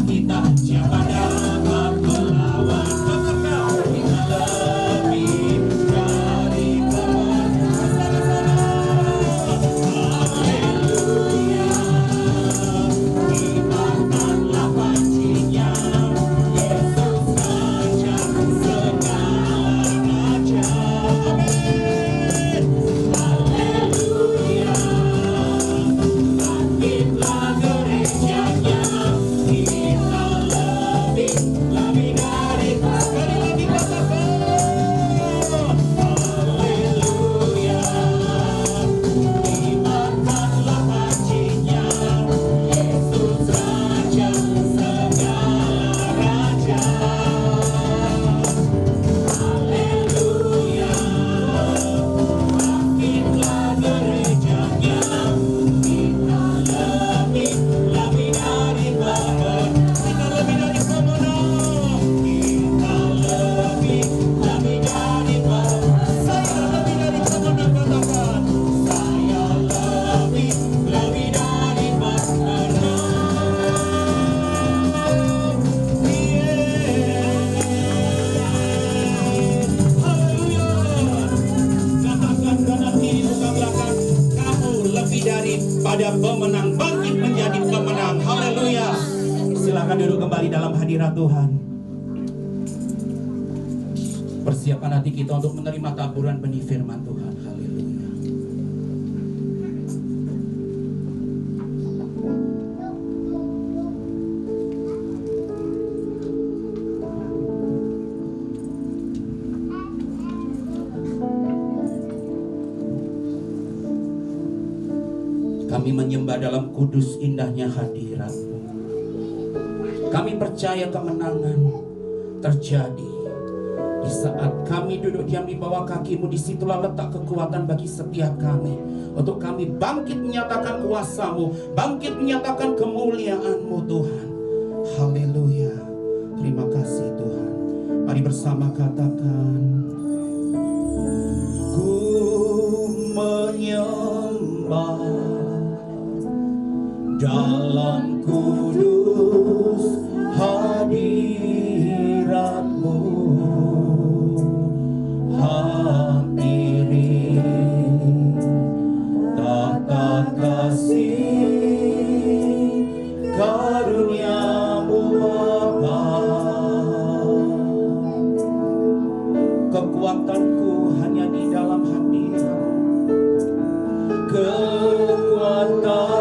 kita, siapa dapat melawan? Kita lebih dari pemenang. Haleluya, ibaratlah pancinya, Yesus Raja segala raja. Amin. Haleluya, bangkitlah gerejanya, kita lebih dari sekali lagi katakan. Haleluya, ibaratlah pancinya, Yesus Raja segala raja. Haleluya, bangkitlah gerejanya, kita lebih dari bahkan, kita lebih dari pemenang, kita lebih dari bahkan, saya lebih dari pemenang, katakan, saya lebih dari pemenang. Haleluya, katakan kanan kiri muka belakang, kamu lebih daripada pemenang, bangkit menjadi pemenang. Haleluya. Silakan duduk kembali dalam hadirat Tuhan. Persiapkan hati kita untuk menerima taburan benih firman Tuhan. Haleluya. Kami menyembah dalam kudus indahnya hadirat-Mu. Kami percaya kemenangan terjadi di saat kami duduk diam di bawah kaki-Mu. Disitulah letak kekuatan bagi setiap kami, untuk kami bangkit menyatakan kuasa-Mu, bangkit menyatakan kemuliaan-Mu Tuhan. Haleluya. Terima kasih Tuhan. Mari bersama katakan, ku menyembah dalam kudus hadirat-Mu, hampiri tata kasih karunia-Mu Bapa. Kekuatanku hanya di dalam hadirat-Mu, kekuatanku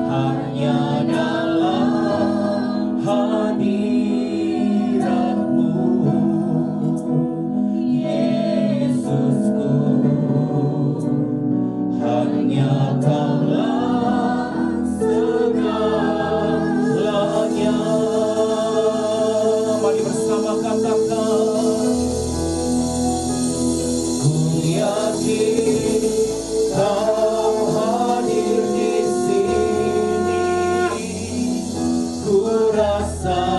hanya dalam hadirat-Mu, Yesusku, hanya Kaulah segalanya. Mari bersama katakan, ku yakin Kau hadir di sini, ku rasakan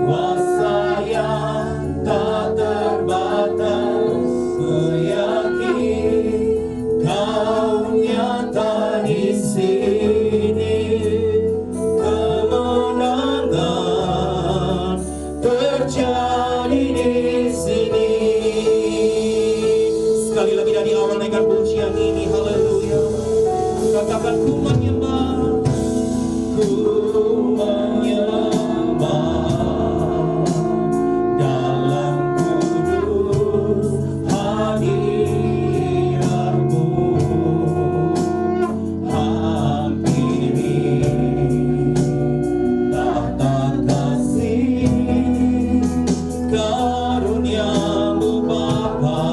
kuasa yang tak terbatas, ku yakin Kau nyata di sini, kemenangan terjadi di sini. Sekali lagi dari awal naikkan pujian ini, haleluya. Katakan, ku menyembah, ku menyembah dalam kudus hadirat-Mu, hampiri tata kasih karunia-Mu Bapa.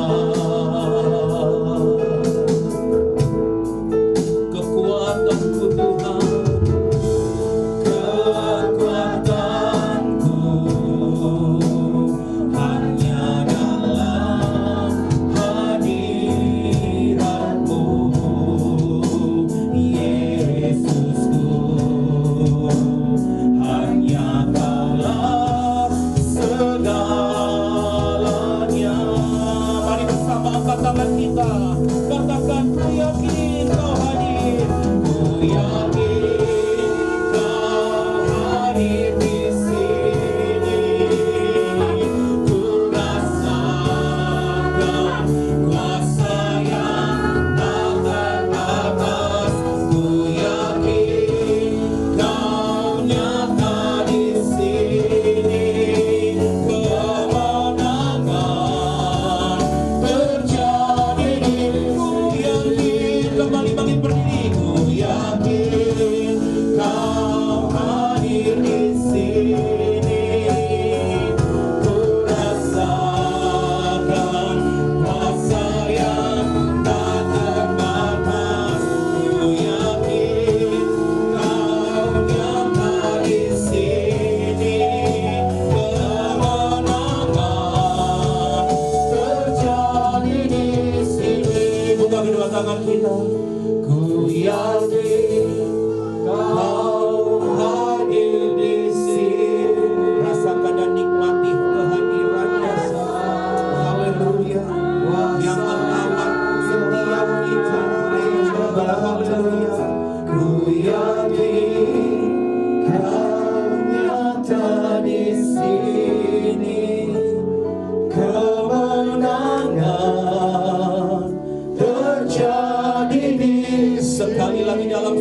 Kekuatanku Tuhan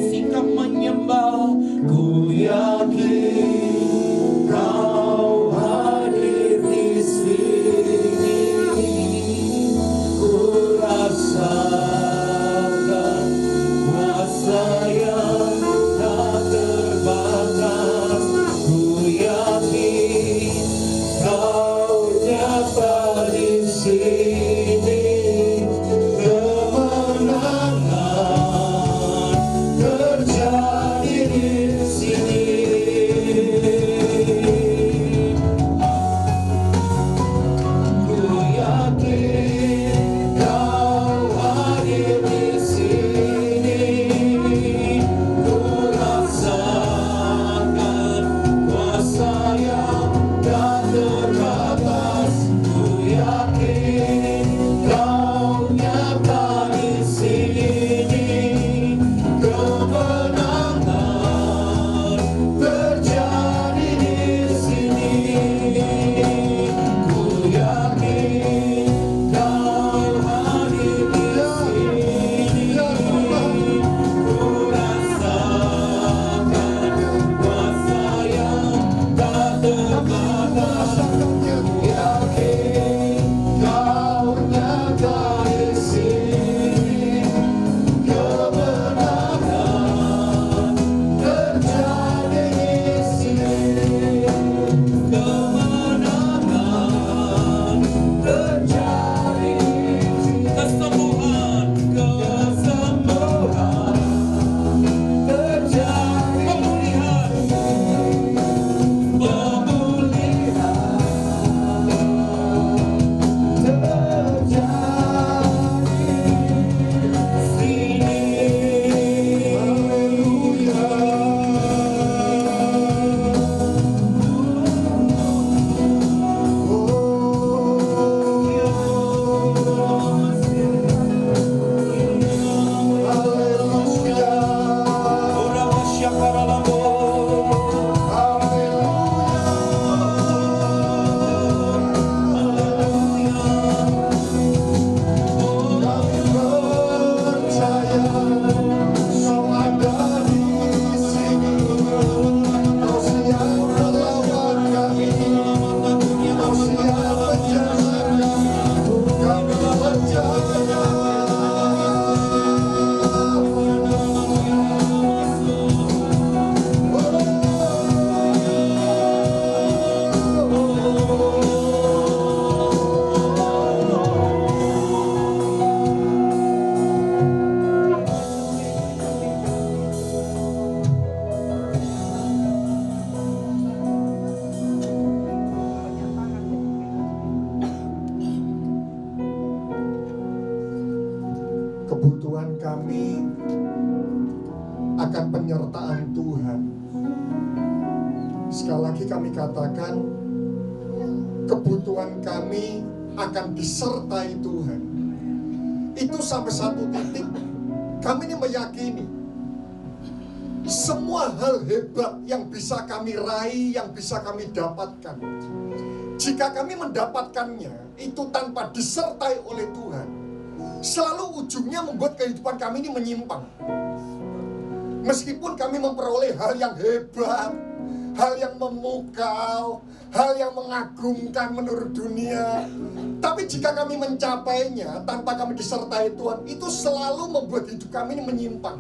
sikap menyembah. Ku yakin Kau hadir di sini. Ku rasakan kuasa yang tak terbatas. Ku yakin Kau nyata di sini. Kemenangan terjadi di sini. Ku yakin Kau hadir di sini. Ku rasakan kuasa yang tak terbatas. Ku yakin Kau nyata di sini. Kemenangan terjadi di sini. Ku yakin Kau hadir di sini. Ku rasakan kuasa yang tak terbatas. Ku yakin Kau nyata di sini. Kemenangan terjadi di sini. Kemenangan terjadi. Kesembuhan terjadi. Pemulihan terjadi sini. Kebutuhan kami akan penyertaan Tuhan. Sekali lagi kami katakan, kebutuhan kami akan disertai Tuhan. Itu sampai satu titik kami ini meyakini semua hal hebat yang bisa kami raih, yang bisa kami dapatkan, jika kami mendapatkannya itu tanpa disertai oleh Tuhan, selalu ujungnya membuat kehidupan kami ini menyimpang. Meskipun kami memperoleh hal yang hebat, hal yang memukau, hal yang mengagumkan menurut dunia, tapi jika kami mencapainya tanpa kami disertai Tuhan, itu selalu membuat hidup kami ini menyimpang.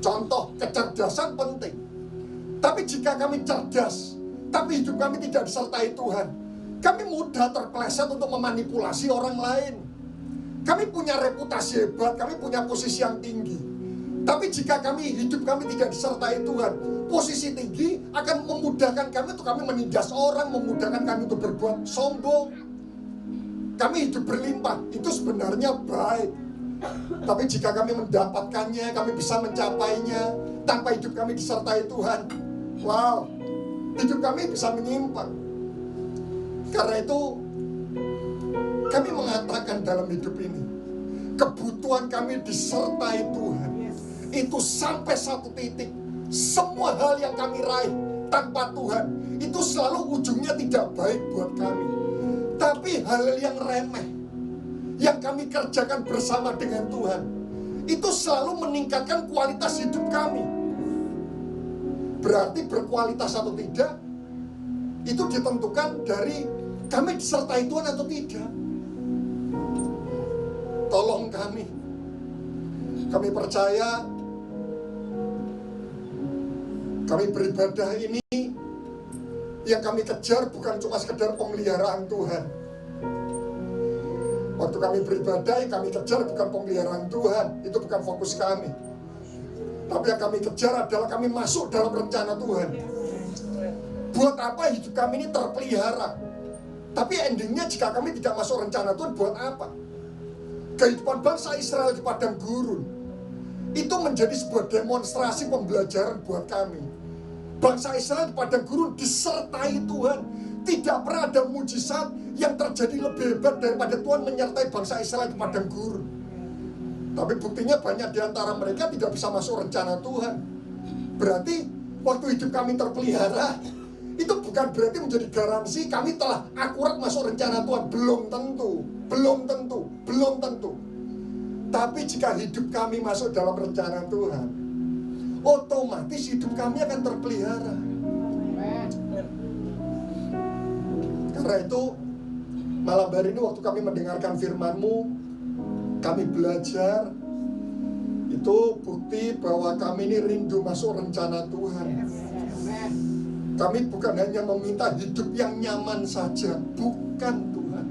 Contoh, kecerdasan penting, tapi jika kami cerdas tapi hidup kami tidak disertai Tuhan, kami mudah terpeleset untuk memanipulasi orang lain. Kami punya reputasi hebat, kami punya posisi yang tinggi, tapi jika hidup kami tidak disertai Tuhan, posisi tinggi akan memudahkan kami untuk kami menindas orang, memudahkan kami untuk berbuat sombong. Kami hidup berlimpah, itu sebenarnya baik. Tapi jika kami mendapatkannya, kami bisa mencapainya tanpa hidup kami disertai Tuhan, wow, hidup kami bisa menyimpang. Karena itu kami mengatakan dalam hidup ini, kebutuhan kami disertai Tuhan. Itu sampai satu titik, semua hal yang kami raih tanpa Tuhan, itu selalu ujungnya tidak baik buat kami. Tapi hal yang remeh yang kami kerjakan bersama dengan Tuhan, itu selalu meningkatkan kualitas hidup kami. Berarti berkualitas atau tidak itu ditentukan dari kami disertai Tuhan atau tidak. Tolong kami percaya kami beribadah ini yang kami kejar bukan cuma sekedar pemeliharaan Tuhan. Waktu kami beribadah yang kami kejar bukan pemeliharaan Tuhan, itu bukan fokus kami. Tapi yang kami kejar adalah kami masuk dalam rencana Tuhan. Buat apa hidup kami ini terpelihara? Tapi endingnya jika kami tidak masuk rencana Tuhan, buat apa? Kehidupan bangsa Israel di padang gurun itu menjadi sebuah demonstrasi pembelajaran buat kami. Bangsa Israel di padang gurun disertai Tuhan. Tidak pernah ada mujizat yang terjadi lebih hebat daripada Tuhan menyertai bangsa Israel di padang gurun. Tapi buktinya banyak di antara mereka tidak bisa masuk rencana Tuhan. Berarti waktu hidup kami terpelihara, itu bukan berarti menjadi garansi kami telah akurat masuk rencana Tuhan. Belum tentu. Tapi jika hidup kami masuk dalam rencana Tuhan, otomatis hidup kami akan terpelihara. Karena itu malam hari ini waktu kami mendengarkan firman-Mu, kami belajar, itu bukti bahwa kami ini rindu masuk rencana Tuhan. Kami bukan hanya meminta hidup yang nyaman saja, bukan Tuhan.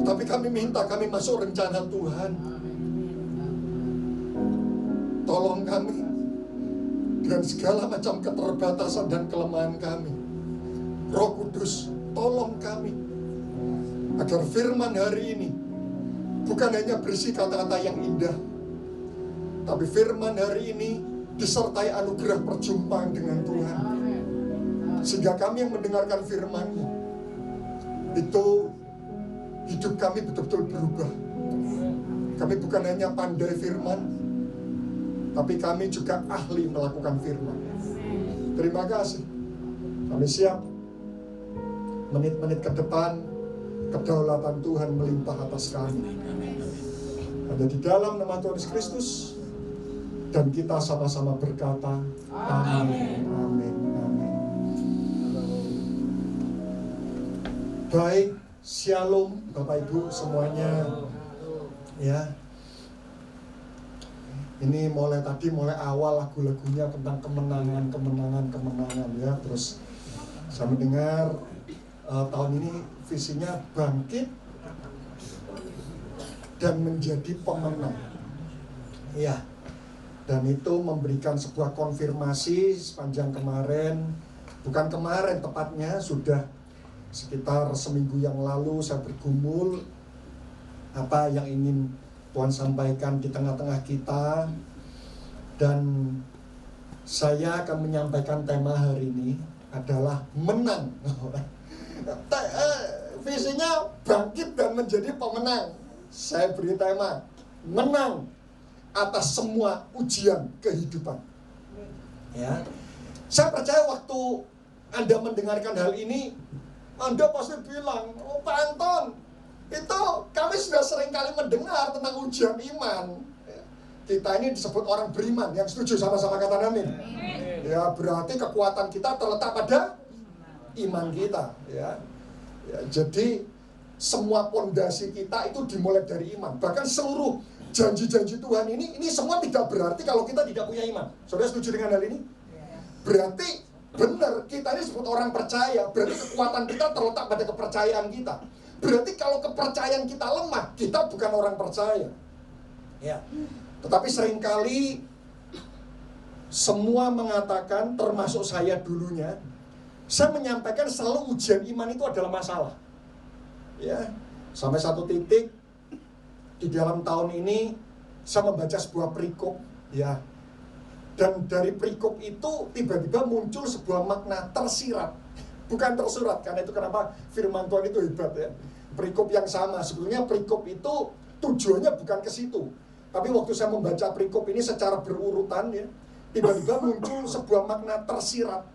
Tapi kami minta kami masuk rencana Tuhan. Tolong kami dengan segala macam keterbatasan dan kelemahan kami. Roh Kudus, tolong kami agar firman hari ini bukan hanya berisi kata-kata yang indah, tapi firman hari ini disertai anugerah perjumpaan dengan Tuhan. Sehingga kami yang mendengarkan firman-Mu, itu hidup kami betul-betul berubah. Kami bukan hanya pandai firman, tapi kami juga ahli melakukan firman. Terima kasih. Kami siap menit-menit ke depan, kedaulatan Tuhan melimpah atas kami. Ada di dalam nama Tuhan Yesus Kristus, dan kita sama-sama berkata, amin, amin, amin. Baik, shalom Bapak Ibu semuanya. Ya, ini mulai awal lagu-lagunya tentang kemenangan ya. Terus saya mendengar tahun ini visinya bangkit dan menjadi pemenang. Ya, dan itu memberikan sebuah konfirmasi sepanjang kemarin, bukan kemarin tepatnya, sudah sekitar seminggu yang lalu saya bergumul apa yang ingin Tuhan sampaikan di tengah-tengah kita. Dan saya akan menyampaikan tema hari ini adalah menang. Visinya bangkit dan menjadi pemenang. Saya beri tema menang atas semua ujian kehidupan. Ya, saya percaya waktu Anda mendengarkan hal ini, Anda pasti bilang, oh Pak Anton, itu kami sudah sering kali mendengar tentang ujian iman. Kita ini disebut orang beriman. Yang setuju sama-sama kata amin. Ya, berarti kekuatan kita terletak pada iman kita. Ya, jadi semua pondasi kita itu dimulai dari iman. Bahkan seluruh janji-janji Tuhan ini semua tidak berarti kalau kita tidak punya iman. Saudara setuju dengan hal ini? Berarti benar, kita ini disebut orang percaya. Berarti kekuatan kita terletak pada kepercayaan kita. Berarti kalau kepercayaan kita lemah, kita bukan orang percaya. Ya. Tetapi seringkali semua mengatakan, termasuk saya dulunya, saya menyampaikan selalu ujian iman itu adalah masalah. Ya, sampai satu titik di dalam tahun ini saya membaca sebuah perikop, ya. Dan dari perikop itu tiba-tiba muncul sebuah makna tersirat, bukan tersurat. Karena itu kenapa firman Tuhan itu hebat ya. Perikop yang sama, sebetulnya perikop itu tujuannya bukan ke situ. Tapi waktu saya membaca perikop ini secara berurutan ya, tiba-tiba muncul sebuah makna tersirat.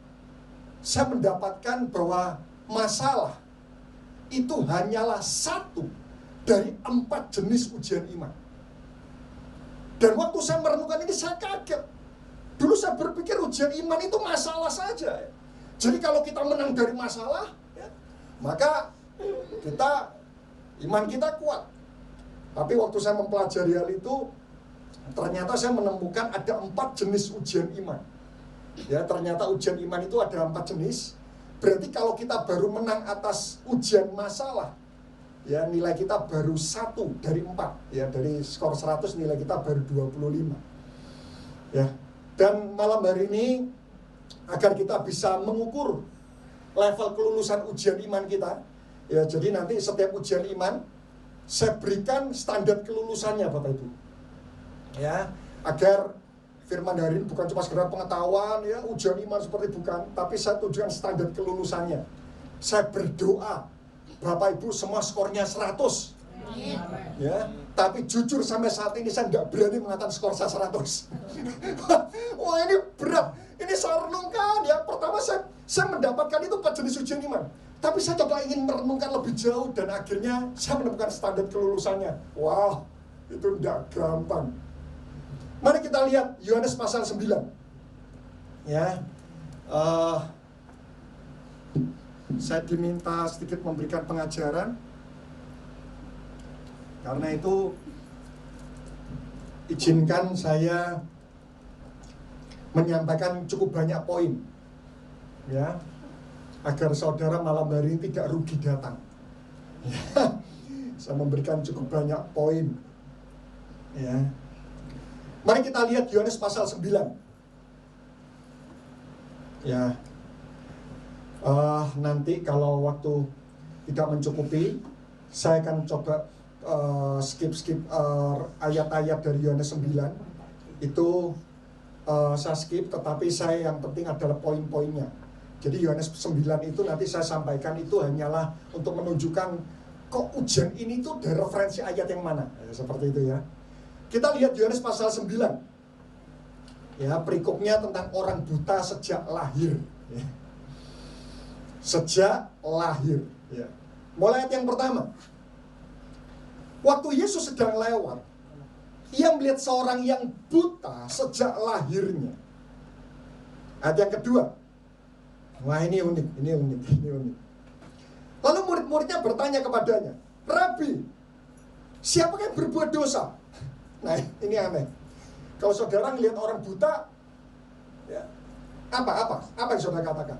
Saya mendapatkan bahwa masalah itu hanyalah satu dari 4 jenis ujian iman. Dan waktu saya merenungkan ini saya kaget. Dulu saya berpikir ujian iman itu masalah saja. Jadi kalau kita menang dari masalah, ya, maka iman kita kuat. Tapi waktu saya mempelajari hal itu, ternyata saya menemukan ada 4 jenis ujian iman. Ya, ternyata ujian iman itu ada 4 jenis. Berarti kalau kita baru menang atas ujian masalah, ya nilai kita baru 1 dari 4. Ya, dari skor 100 nilai kita baru 25. Ya. Dan malam hari ini agar kita bisa mengukur level kelulusan ujian iman kita. Ya, jadi nanti setiap ujian iman saya berikan standar kelulusannya Bapak Ibu. Ya, agar firman hari ini bukan cuma sekedar pengetahuan, ya, ujian iman seperti bukan, tapi saya tujukan standar kelulusannya. Saya berdoa Bapak Ibu semua skornya 100. Ya, tapi jujur sampai saat ini saya nggak berani mengatakan skor saya 100. Wah, ini berat. Ini saya renungkan ya. Pertama saya mendapatkan itu 4 jenis ujian iman. Tapi saya coba ingin merenungkan lebih jauh dan akhirnya saya menemukan standar kelulusannya. Wow, itu tidak gampang. Mari kita lihat Yohanes pasal 9. Ya, saya diminta sedikit memberikan pengajaran. Karena itu izinkan saya menyampaikan cukup banyak poin, ya, agar saudara malam hari ini tidak rugi datang. Ya, saya memberikan cukup banyak poin. Ya. Mari kita lihat Yohanes pasal 9. Ya. Nanti kalau waktu tidak mencukupi, saya akan coba skip ayat-ayat dari Yohanes 9. Itu saya skip, tetapi saya yang penting adalah poin-poinnya. Jadi Yohanes 9 itu nanti saya sampaikan itu hanyalah untuk menunjukkan kok ujian ini tuh dari referensi ayat yang mana, ya, seperti itu ya. Kita lihat Yohanes pasal 9. Ya, perikopnya tentang orang buta sejak lahir. Ya. Sejak lahir. Ya. Mulai ayat yang pertama. Waktu Yesus sedang lewat, ia melihat seorang yang buta sejak lahirnya. Ayat yang kedua. Wah, ini unik. Lalu murid-muridnya bertanya kepadanya, Rabi, siapakah yang berbuat dosa? Nah, ini aneh. Kalau saudara ngelihat orang buta, ya, apa yang saudara katakan?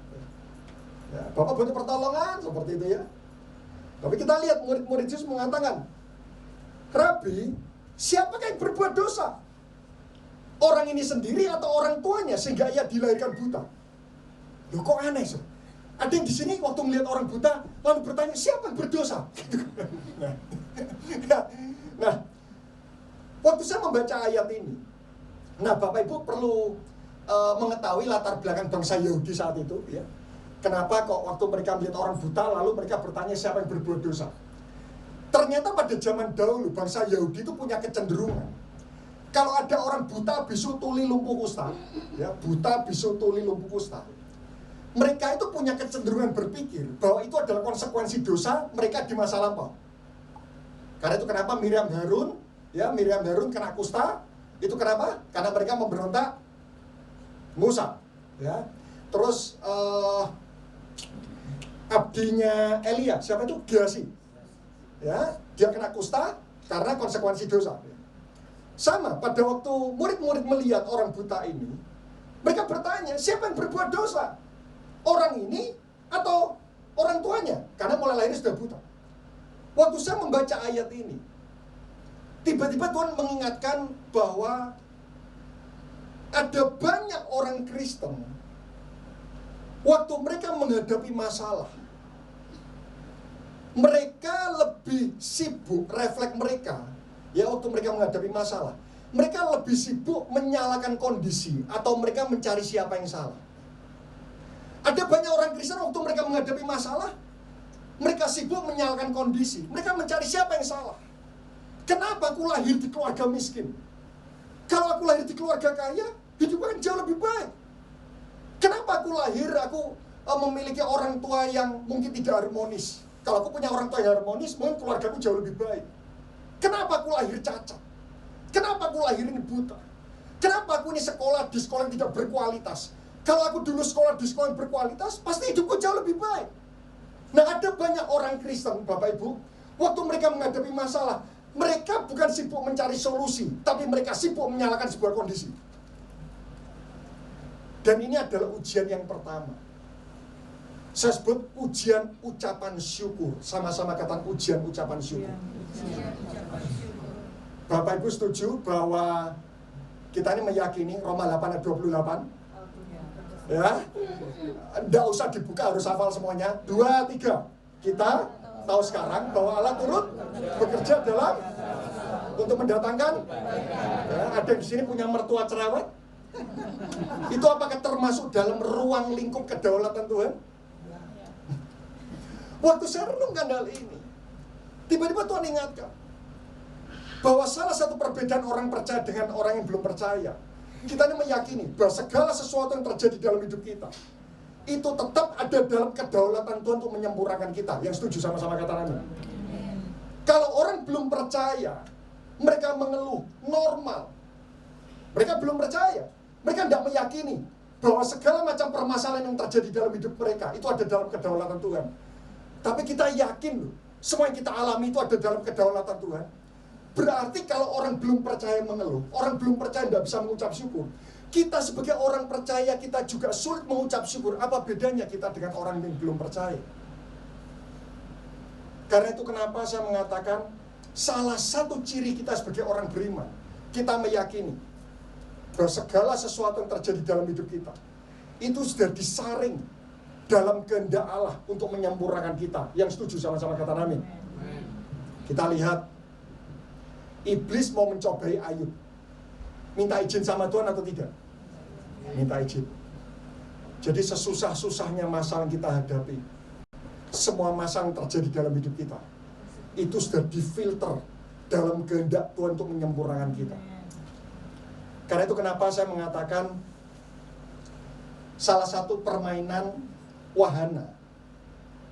Ya, Bapak butuh pertolongan, seperti itu ya. Tapi kita lihat murid-murid Yesus mengatakan, Rabi, siapakah yang berbuat dosa? Orang ini sendiri atau orang tuanya sehingga ia dilahirkan buta? Loh, kok aneh, so? Ada yang di sini waktu melihat orang buta lalu bertanya, siapa yang berdosa? Nah, waktu saya membaca ayat ini, nah Bapak Ibu perlu mengetahui latar belakang bangsa Yahudi saat itu, ya. Kenapa kok waktu mereka melihat orang buta lalu mereka bertanya siapa yang berbuat dosa? Ternyata pada zaman dahulu bangsa Yahudi itu punya kecenderungan, kalau ada orang buta, bisu, tuli, lumpuh, kusta, ya, buta, bisu, tuli, lumpuh, kusta, mereka itu punya kecenderungan berpikir bahwa itu adalah konsekuensi dosa mereka di masa lampau. Karena itu kenapa Miriam Harun kena kusta. Itu kenapa? Karena mereka memberontak Musa. Ya. Terus abdinya Elia, siapa itu? Gehazi. Ya, dia kena kusta karena konsekuensi dosa. Sama, pada waktu murid-murid melihat orang buta ini, mereka bertanya, siapa yang berbuat dosa? Orang ini atau orang tuanya? Karena mulai lahir sudah buta. Waktu saya membaca ayat ini, tiba-tiba Tuhan mengingatkan bahwa ada banyak orang Kristen, waktu mereka menghadapi masalah, mereka lebih sibuk, refleks mereka, ya waktu mereka menghadapi masalah, mereka lebih sibuk menyalahkan kondisi atau mereka mencari siapa yang salah. Ada banyak orang Kristen waktu mereka menghadapi masalah, mereka sibuk menyalahkan kondisi, mereka mencari siapa yang salah. Kenapa aku lahir di keluarga miskin? Kalau aku lahir di keluarga kaya, hidup akan jauh lebih baik. Kenapa aku memiliki orang tua yang mungkin tidak harmonis? Kalau aku punya orang tua yang harmonis, mungkin keluargaku jauh lebih baik. Kenapa aku lahir cacat? Kenapa aku lahir ini buta? Kenapa aku ini sekolah di sekolah yang tidak berkualitas? Kalau aku dulu sekolah di sekolah yang berkualitas, pasti hidupku jauh lebih baik. Nah, ada banyak orang Kristen, Bapak Ibu, waktu mereka menghadapi masalah, mereka bukan sibuk mencari solusi, tapi mereka sibuk menyalahkan sebuah kondisi. Dan ini adalah ujian yang pertama. Saya sebut ujian ucapan syukur. Sama-sama kata ujian ucapan syukur. Bapak Ibu setuju bahwa kita ini meyakini Roma 8 ayat 28? Ya, tidak usah dibuka, harus hafal semuanya. 2, 3. Kita tahu sekarang bahwa Allah turut bekerja dalam untuk mendatangkan. Ya, ada di sini punya mertua cerewet. Itu apakah termasuk dalam ruang lingkup kedaulatan Tuhan? Waktu saya renungkan hal ini, tiba-tiba Tuhan ingatkan bahwa salah satu perbedaan orang percaya dengan orang yang belum percaya, kita ini meyakini bahwa segala sesuatu yang terjadi dalam hidup kita itu tetap ada dalam kedaulatan Tuhan untuk menyempurnakan kita. Yang setuju sama-sama kata amin. Kalau orang belum percaya, mereka mengeluh, normal. Mereka belum percaya. Mereka tidak meyakini bahwa segala macam permasalahan yang terjadi dalam hidup mereka itu ada dalam kedaulatan Tuhan. Tapi kita yakin loh, semua yang kita alami itu ada dalam kedaulatan Tuhan. Berarti kalau orang belum percaya mengeluh, orang belum percaya tidak bisa mengucap syukur. Kita sebagai orang percaya, kita juga sulit mengucap syukur. Apa bedanya kita dengan orang yang belum percaya? Karena itu kenapa saya mengatakan, salah satu ciri kita sebagai orang beriman, kita meyakini bahwa segala sesuatu yang terjadi dalam hidup kita itu sudah disaring dalam kehendak Allah untuk menyempurnakan kita. Yang setuju sama-sama kata amin. Kita lihat iblis mau mencobai Ayub. Minta izin sama Tuhan atau tidak? Minta izin. Jadi sesusah-susahnya masalah yang kita hadapi, semua masalah yang terjadi dalam hidup kita, itu sudah difilter dalam kehendak Tuhan untuk menyempurnakan kita. Karena itu kenapa saya mengatakan salah satu permainan wahana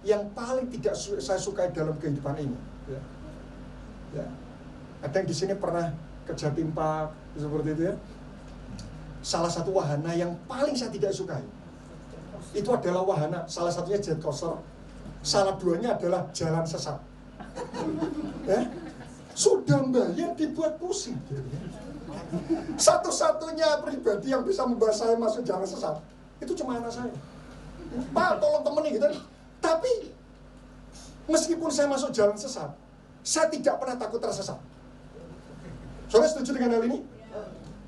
yang paling tidak saya sukai dalam kehidupan ini. Ya. Ada yang di sini pernah ke Jatim Park seperti itu ya. Salah satu wahana yang paling saya tidak sukai itu adalah wahana, salah satunya jet coaster, salah duanya adalah jalan sesat. Ya. Sudah bayar dibuat pusing. Satu-satunya pribadi yang bisa membawa saya masuk jalan sesat itu cuma anak saya. Pak, tolong temenin gitu. Tapi meskipun saya masuk jalan sesat, saya tidak pernah takut tersesat. Saudara setuju dengan hal ini?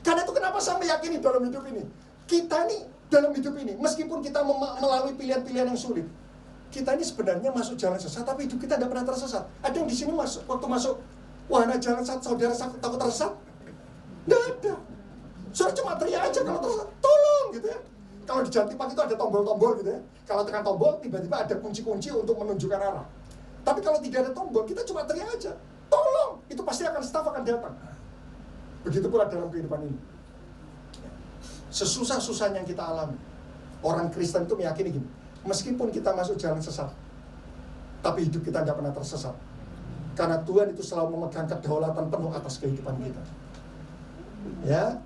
Karena itu kenapa saya meyakini dalam hidup ini, kita ini dalam hidup ini, meskipun kita melalui pilihan-pilihan yang sulit, kita ini sebenarnya masuk jalan sesat, tapi hidup kita tidak pernah tersesat. Ada yang di sini waktu masuk wahana jalan sesat, saudara takut tersesat? Tidak ada. Saudara cuma teriak aja kalau tersesat, tolong gitu ya. Kalau di Jatim Park itu ada tombol-tombol gitu ya. Kalau tekan tombol, tiba-tiba ada kunci-kunci untuk menunjukkan arah. Tapi kalau tidak ada tombol, kita cuma teriak aja, tolong. Itu pasti akan staf akan datang. Begitu pula dalam kehidupan ini. Sesusah-susahnya yang kita alami, orang Kristen itu meyakini gini, meskipun kita masuk jalan sesat, tapi hidup kita tidak pernah tersesat. Karena Tuhan itu selalu memegang kedaulatan penuh atas kehidupan kita. Ya.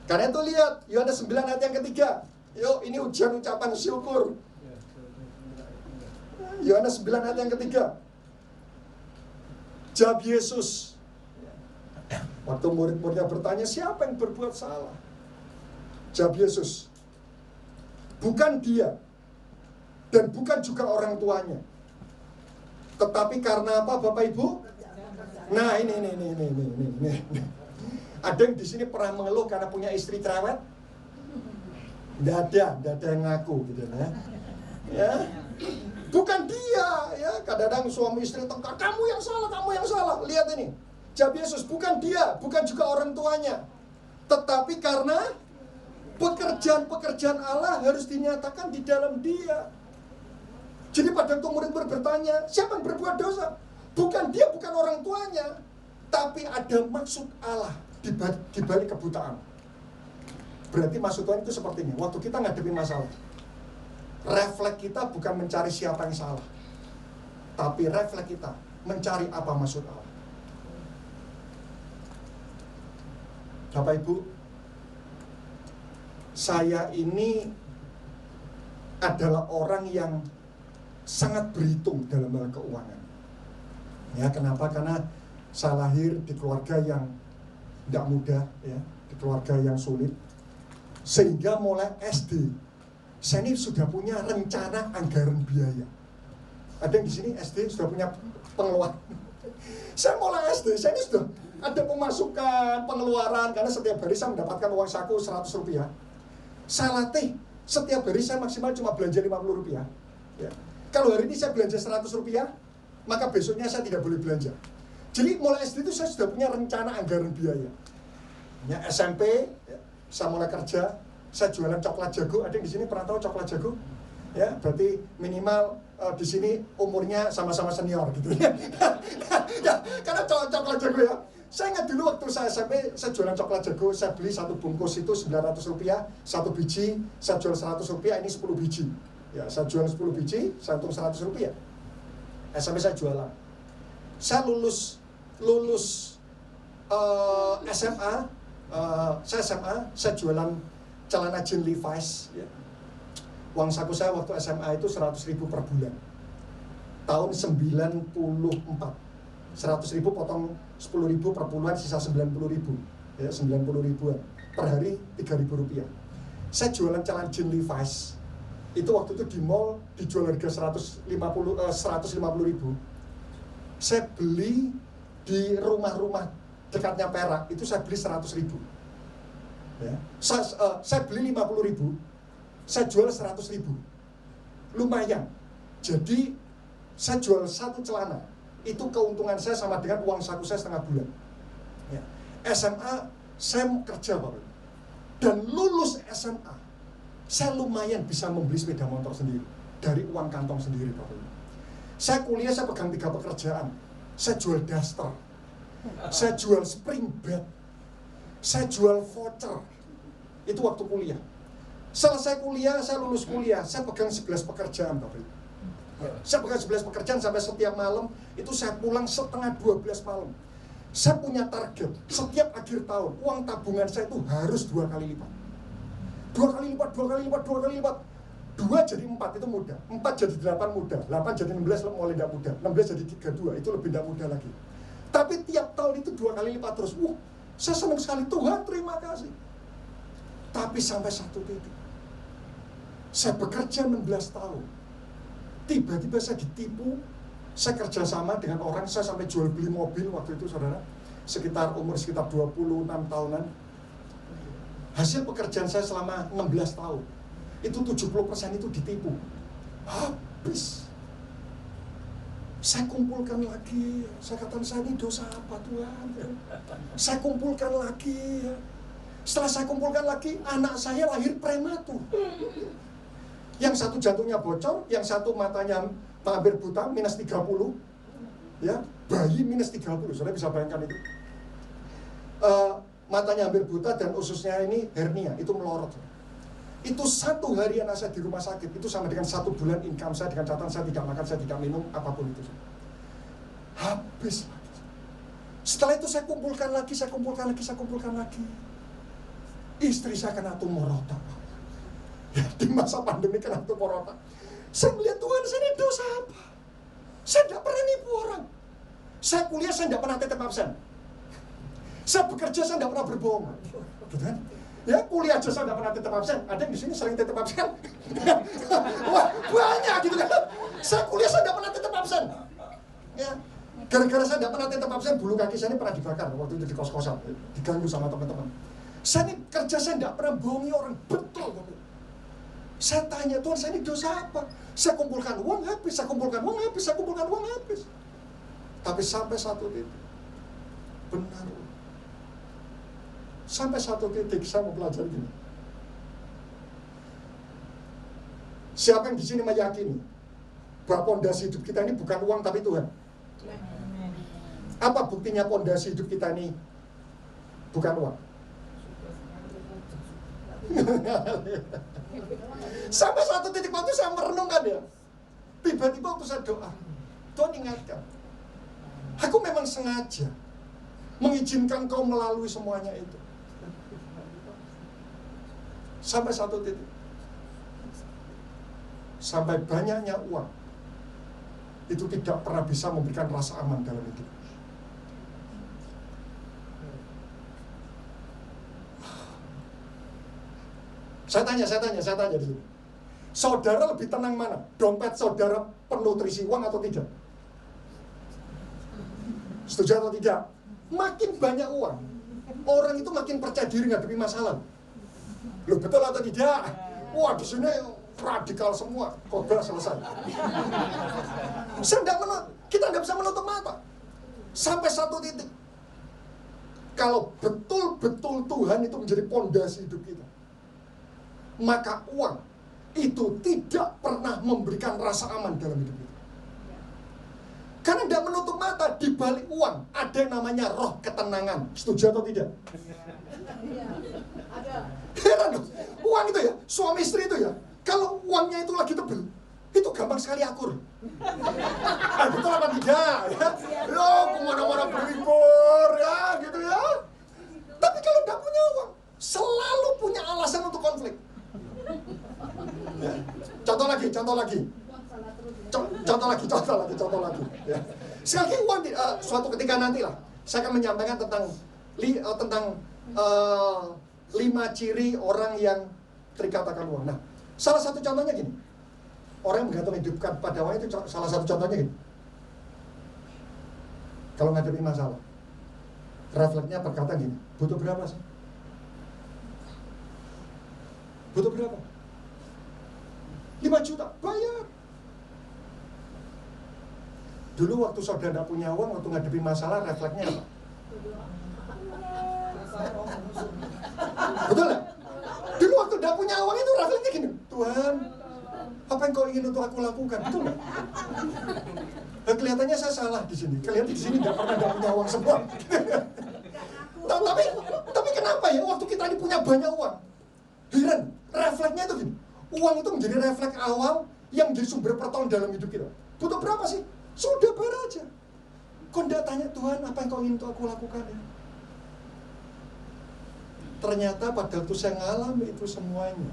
Karena itu lihat, Yohanes 9 ayat yang ketiga. Yuk, ini ujian ucapan syukur. Yohanes 9 ayat yang ketiga. Jawab Yesus. Waktu murid-muridnya bertanya, siapa yang berbuat salah? Jawab Yesus, bukan dia, dan bukan juga orang tuanya. Tetapi karena apa, Bapak Ibu? Nah, ini. Ada yang di sini pernah mengeluh karena punya istri cerewet? Tidak ada yang ngaku gitu ya. Bukan dia ya. Kadang-kadang suami istri tengkar, kamu yang salah. Lihat ini. Jawab Yesus, bukan dia, bukan juga orang tuanya. Tetapi karena pekerjaan-pekerjaan Allah harus dinyatakan di dalam dia. Jadi pada waktu murid-murid bertanya, siapa yang berbuat dosa? Bukan dia, bukan orang tuanya. Tapi ada maksud Allah di balik kebutaan. Berarti maksud Tuhan itu seperti ini. Waktu kita ngadepi masalah, refleks kita bukan mencari siapa yang salah, tapi refleks kita mencari apa maksud Allah. Bapak Ibu, saya ini adalah orang yang sangat berhitung dalam hal keuangan. Ya, kenapa? Karena saya lahir di keluarga yang tidak mudah, ya, di keluarga yang sulit. Sehingga mulai SD, saya ini sudah punya rencana anggaran biaya. Ada yang di sini SD sudah punya pengeluaran. Saya mulai SD, saya ini sudah ada pemasukan, pengeluaran, karena setiap hari saya mendapatkan uang saku 100 rupiah. Saya latih, setiap hari saya maksimal cuma belanja 50 rupiah. Ya. Kalau hari ini saya belanja 100 rupiah, maka besoknya saya tidak boleh belanja. Jadi mulai SD itu saya sudah punya rencana anggaran biaya. Ya, SMP, ya, saya mulai kerja, saya jualan coklat jago. Ada yang di sini pernah tahu coklat jago? Ya, berarti minimal di sini umurnya sama-sama senior gitu ya. Ya, karena coklat jago ya. Saya ingat dulu waktu saya SMP, saya jualan coklat jago, saya beli satu bungkus itu 900 rupiah, satu biji, saya jual 100 rupiah, ini 10 biji. Ya, saya jual 10 biji, saya untung 100 rupiah. SMP saya jualan. Saya lulus SMA, saya jualan celana jeans Levi's. Ya. Uang saku saya waktu SMA itu 100.000 per bulan. Tahun 94. 100.000 potong 10.000 per bulan, sisa 90.000. Ya, 90 ribuan. Per hari 3.000 rupiah. Saya jualan celana jeans Levi's. Itu waktu itu di mall dijual harga 150.000. Saya beli di rumah-rumah dekatnya Perak, itu saya beli 100.000. Ya. Saya beli 50.000, saya jual 100.000. Lumayan. Jadi saya jual satu celana, itu keuntungan saya sama dengan uang saku saya setengah bulan. Ya. SMA saya kerja Bapak. Dan lulus SMA, saya lumayan bisa membeli sepeda motor sendiri dari uang kantong sendiri Bapak. Saya kuliah, saya pegang 3 pekerjaan. Saya jual daster, saya jual spring bed, saya jual voucher. Itu waktu kuliah. Selesai kuliah, saya lulus kuliah, saya pegang 11 pekerjaan Bapak. Saya pegang 11 pekerjaan sampai setiap malam, itu saya pulang setengah 12 malam. Saya punya target, setiap akhir tahun, uang tabungan saya itu harus 2 kali lipat. 2 kali lipat, 2 kali lipat, 2 kali lipat. 2 jadi 4 itu mudah, 4 jadi 8 mudah, 8 jadi 16 mulai tidak mudah, 16 jadi 32 itu lebih tidak mudah lagi. Tapi tiap tahun itu 2 kali lipat terus. Saya senang sekali, Tuhan terima kasih. Tapi sampai satu titik, saya bekerja 16 tahun, tiba-tiba saya ditipu. Saya kerjasama dengan orang, saya sampai jual beli mobil waktu itu saudara, umur sekitar 26 tahunan. Hasil pekerjaan saya selama 16 tahun, itu 70% itu ditipu. Habis. Saya kumpulkan lagi, saya katakan saya ini dosa apa Tuhan? Saya kumpulkan lagi. Setelah saya kumpulkan lagi, anak saya lahir prematur. Yang satu jantungnya bocor, yang satu matanya hampir buta, minus 30. Ya, bayi minus 30, saudara bisa bayangkan itu. Matanya hampir buta dan ususnya ini hernia, itu melorot. Itu 1 hari anak saya di rumah sakit, itu sama dengan 1 bulan income saya, dengan catatan saya tidak makan, saya tidak minum, apapun itu. Habis. Setelah itu saya kumpulkan lagi. Istri saya kena tumor otak. Ya, di masa pandemi kena tumor otak. Saya melihat Tuhan, saya ini dosa apa? Saya tidak pernah nipu orang. Saya kuliah, saya tidak pernah titip absen. Saya bekerja, saya tidak pernah berbohong. Gitu kan? Ya, kuliah aja saya tidak pernah titip absen. Ada yang di sini sering titip absen? Wah, banyak gitu kan. Saya kuliah, saya tidak pernah titip absen. Ya, gara-gara saya tidak pernah titip absen, bulu kaki saya ini pernah dibakar waktu itu di kos-kosan, diganggu sama teman-teman. Saya ini kerja, saya tidak pernah bohongi orang, betul. Saya tanya, Tuhan, saya ini dosa apa? Saya kumpulkan uang habis, saya kumpulkan uang habis. Tapi sampai satu titik, benar. Sampai satu titik saya mau belajar gini. Siapa yang di sini meyakini bahwa pondasi hidup kita ini bukan uang tapi Tuhan? Apa buktinya pondasi hidup kita ini bukan uang? Sampai satu titik waktu saya merenungkan ya. Tiba-tiba waktu saya doa, Tuhan ingatkan, aku memang sengaja mengizinkan kau melalui semuanya itu. Sampai satu titik. Sampai banyaknya uang itu tidak pernah bisa memberikan rasa aman dalam hidup. Saya tanya di sini. Saudara lebih tenang mana? Dompet saudara penuh terisi uang atau tidak? Setuju atau tidak? Makin banyak uang, orang itu makin percaya diri ngadepi masalah. Loh, betul atau tidak? Wah, di sini radikal semua. Khotbah selesai. Kita nggak bisa menutup mata. Sampai satu titik. Kalau betul-betul Tuhan itu menjadi pondasi hidup kita, maka uang itu tidak pernah memberikan rasa aman dalam hidup kita. Karena tidak menutup mata, di balik uang ada yang namanya roh ketenangan. Setuju atau tidak? Heran loh, uang itu ya, suami istri itu ya, kalau uangnya itu lagi tebel, itu gampang sekali akur. Betul apa tidak? Ya, kemana-mana berlibur, ya, gitu ya. Tapi kalau tidak punya uang, selalu punya alasan untuk konflik. Ya. Contoh lagi. Ya. Sekali lagi uang, suatu ketika nanti lah, saya akan menyampaikan tentang 5 ciri orang yang terikat akan uang. Nah, salah satu contohnya gini. Orang yang menggantung hidup pada uang itu salah satu contohnya gini. Kalau menghadapi masalah, refleksnya berkata gini, butuh berapa sih? Butuh berapa? 5 juta, bayar. Dulu waktu saudara tidak punya uang, waktu menghadapi masalah, refleksnya apa? Betul nggak? Dulu waktu tidak punya uang itu refleksnya gini, Tuhan, apa yang kau ingin untuk aku lakukan? Betul nggak? Nah, kelihatannya saya salah di sini. Kalian di sini tidak pernah punya uang semua. Tapi kenapa ya waktu kita ini punya banyak uang? Heran, refleksnya itu gini. Uang itu menjadi refleks awal yang menjadi sumber pertolongan dalam hidup kita. Butuh berapa sih? Sudah bayar aja. Kau tidak tanya Tuhan apa yang kau ingin untuk aku lakukan ya? Ternyata pada waktu saya ngalami itu semuanya,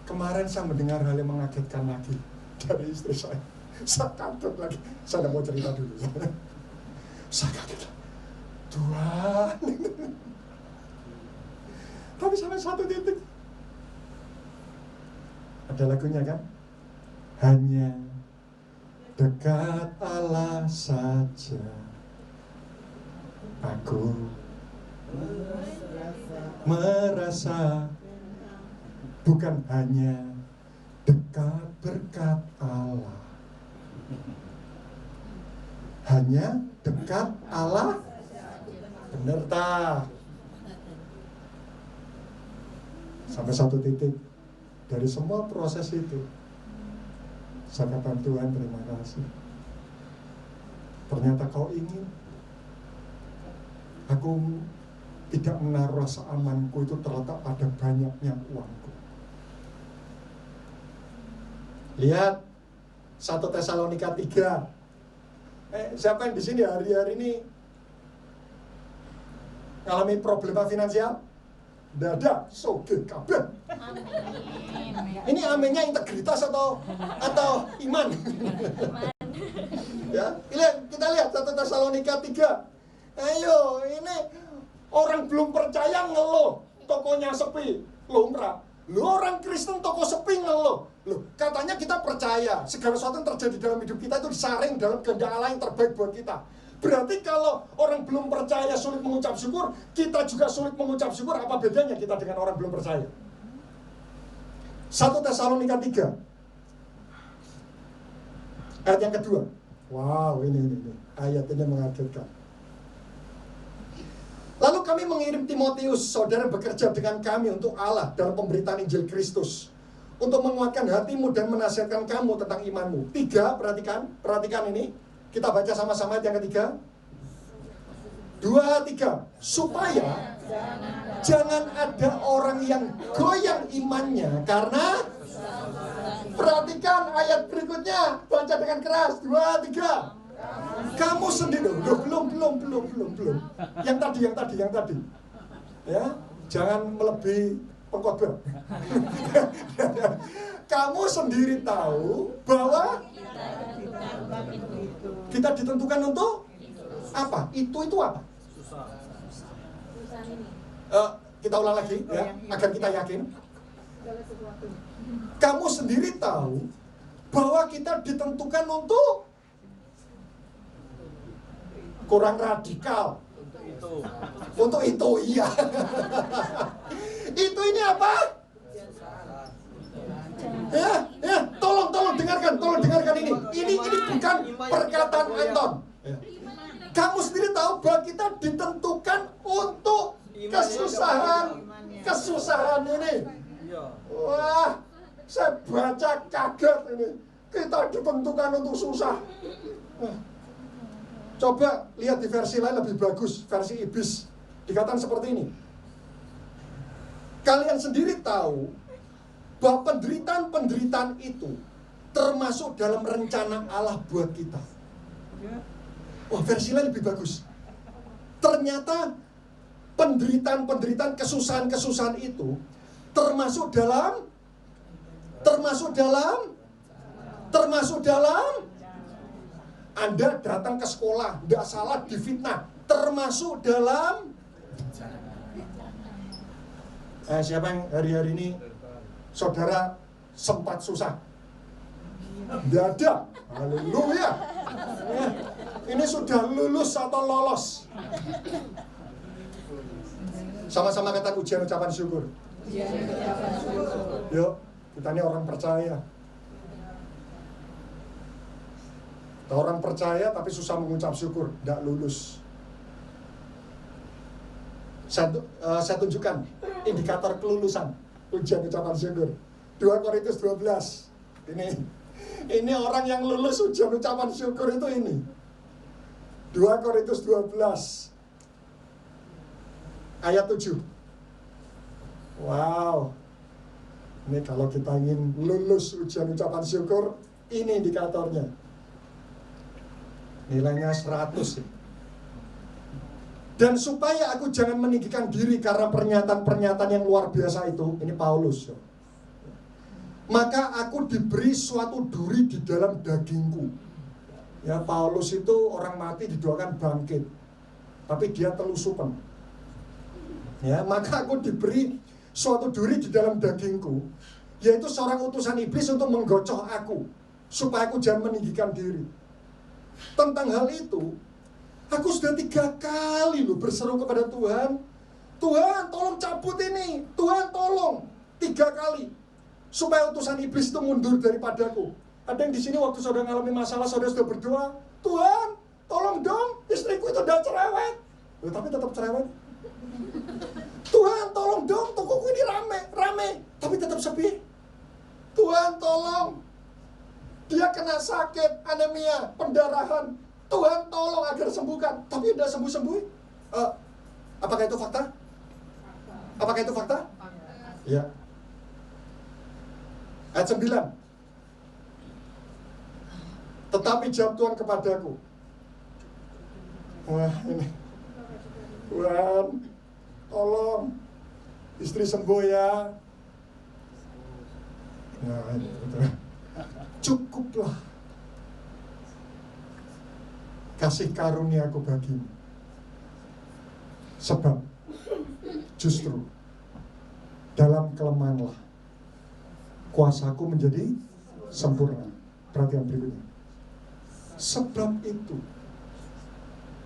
kemarin saya mendengar hal yang mengagetkan lagi dari istri saya. Saya kaget lagi. Saya tidak mau cerita dulu. Saya kaget. Tuhan. Tapi sampai satu titik. Ada lagunya kan? Hanya dekat Allah saja aku merasa, bukan hanya dekat berkat Allah, hanya dekat Allah. Bener tak? Sampai satu titik dari semua proses itu, saya katakan Tuhan terima kasih. Ternyata kau ingin aku tidak menaruh rasa amanku itu terletak pada banyaknya uangku. Lihat 1 Tesalonika 3. Siapa yang di sini hari-hari ini ngalami problema finansial? Tidak ada, soge kabeh. Ini aminnya integritas atau iman? Ya, kita lihat 1 Tesalonika 3. Ayo, ini orang belum percaya ngeluh, tokonya sepi. Loh enggak, lu orang Kristen toko sepi ngeluh. Loh, katanya kita percaya segala sesuatu yang terjadi dalam hidup kita itu disaring dalam kehendak Allah yang terbaik buat kita. Berarti kalau orang belum percaya sulit mengucap syukur, kita juga sulit mengucap syukur. Apa bedanya kita dengan orang belum percaya? 1 Tesalonika 3 ayat yang kedua. Wow, ini ayat ini mengagetkan. Lalu kami mengirim Timotius, saudara bekerja dengan kami untuk Allah dalam pemberitaan Injil Kristus, untuk menguatkan hatimu dan menasihatkan kamu tentang imanmu. 3, perhatikan ini. Kita baca sama-sama ayat yang ketiga. 2, 3. Supaya jangan ada orang yang goyang imannya karena, perhatikan ayat berikutnya, baca dengan keras. 2, 3. Kamu sendiri, belum. Yang tadi. Ya. Jangan melebihi pengkhotbah. Kamu sendiri tahu bahwa kita ditentukan untuk apa? Itu apa? Kita ulang lagi ya, agar kita yakin. Kamu sendiri tahu bahwa kita ditentukan untuk kurang radikal. Untuk itu, iya. Itu ini apa? Ya, tolong dengarkan ini. Ini bukan perkataan Anton. Kamu sendiri tahu bahwa kita ditentukan untuk kesusahan ini. Wah, saya baca kaget ini. Kita ditentukan untuk susah. Coba lihat di versi lain lebih bagus, versi Ibis. Dikatakan seperti ini. Kalian sendiri tahu bahwa penderitaan itu termasuk dalam rencana Allah buat kita. Wah, versi lain lebih bagus. Ternyata penderitaan, kesusahan itu termasuk dalam Anda datang ke sekolah, tidak salah difitnah, termasuk dalam siapa yang hari-hari ini saudara sempat susah? Tidak ada. Haleluya. Ini sudah lulus atau lolos? Sama-sama kata ujian ucapan syukur. Yuk, kita ini orang percaya. Orang percaya tapi susah mengucap syukur, tidak lulus. Saya tunjukkan indikator kelulusan ujian ucapan syukur. 2 Korintus 12. Ini orang yang lulus ujian ucapan syukur itu ini. 2 Korintus 12 ayat 7. Wow. Ini kalau kita ingin lulus ujian ucapan syukur, ini indikatornya. Nilainya 100. Dan supaya aku jangan meninggikan diri karena pernyataan-pernyataan yang luar biasa itu, ini Paulus. Maka aku diberi suatu duri di dalam dagingku. Ya, Paulus itu orang mati didoakan bangkit, tapi dia telusupan. Ya, maka aku diberi suatu duri di dalam dagingku, yaitu seorang utusan iblis untuk menggocoh aku, supaya aku jangan meninggikan diri. Tentang hal itu, aku sudah 3 kali berseru kepada Tuhan, Tuhan tolong cabut ini, Tuhan tolong, 3 kali, supaya utusan iblis itu mundur daripadaku. Ada yang di sini waktu saudara mengalami masalah, saudara sudah berdoa, Tuhan tolong dong, istriku itu udah cerewet, tapi tetap cerewet. Tuhan tolong dong, tokoku ini rame, tapi tetap sepi. Tuhan tolong, dia kena sakit, anemia, pendarahan. Tuhan tolong agar sembuhkan, tapi tidak sembuh-sembuh. Apakah itu fakta? Apakah itu fakta? Ya. Ayat 9. Tetapi jawab Tuhan kepadaku. Wah, ini. Tuhan, tolong istri sembuh ya. Nah, ini betul. Cukuplah kasih karuniaku bagimu. Sebab justru dalam kelemahanlah kuasaku menjadi sempurna. Perhatian berikutnya. Sebab itu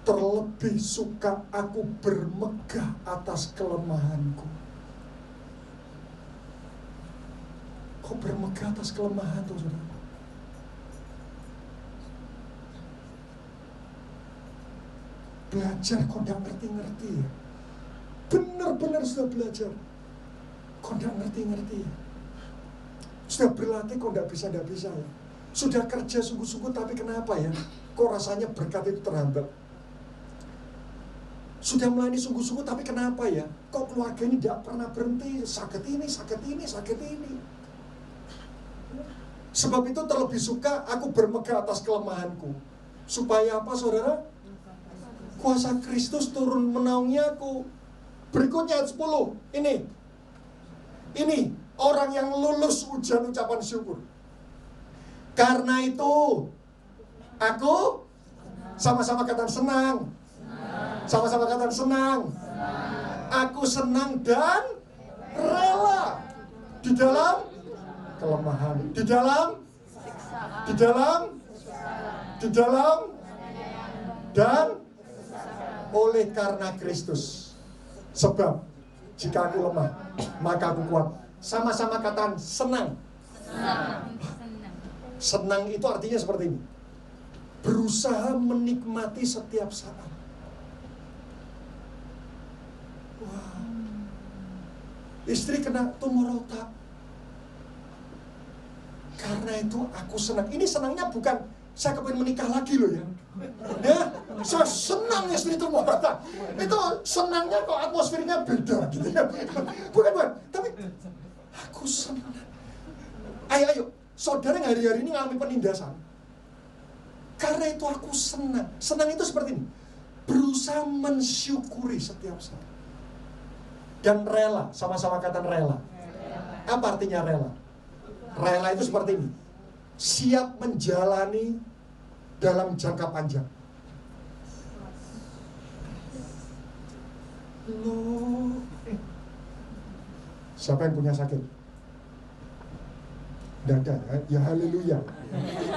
terlebih suka aku bermegah atas kelemahanku. Kok bermegah atas kelemahan tuh, saudara? Belajar kok gak ngerti-ngerti ya. Benar-benar sudah belajar kok gak ngerti-ngerti ya. Sudah berlatih kok gak bisa ya. Sudah kerja sungguh-sungguh tapi kenapa ya, kok rasanya berkat itu terhambat. Sudah melayani sungguh-sungguh tapi kenapa ya, kok keluarga ini gak pernah berhenti, sakit ini. Sebab itu terlebih suka aku bermegah atas kelemahanku. Supaya apa, saudara? Kuasa Kristus turun menaungi aku. Berikutnya ayat 10. Ini orang yang lulus ujian ucapan syukur. Karena itu aku sama-sama kata senang. Sama-sama kata senang. Aku senang dan rela di dalam kelemahan, di dalam dan oleh karena Kristus. Sebab jika aku lemah, maka aku kuat. Sama-sama kata senang. Senang itu artinya seperti ini. Berusaha menikmati setiap saat. Wah. Istri kena tumor otak. Karena itu aku senang. Ini senangnya bukan saya kepingin menikah lagi loh ya. Ya, saya senang istri tumor otak. Itu senangnya kok atmosfernya beda gitu ya. Bukan. Tapi aku senang. Ayo. Saudara yang hari-hari ini ngalami penindasan. Karena itu aku senang. Senang itu seperti ini. Berusaha mensyukuri setiap saat. Dan rela, sama-sama kata rela. Apa artinya rela? Rela itu seperti ini. Siap menjalani dalam jangka panjang. Loh. Siapa yang punya sakit? Dada, ya haleluya.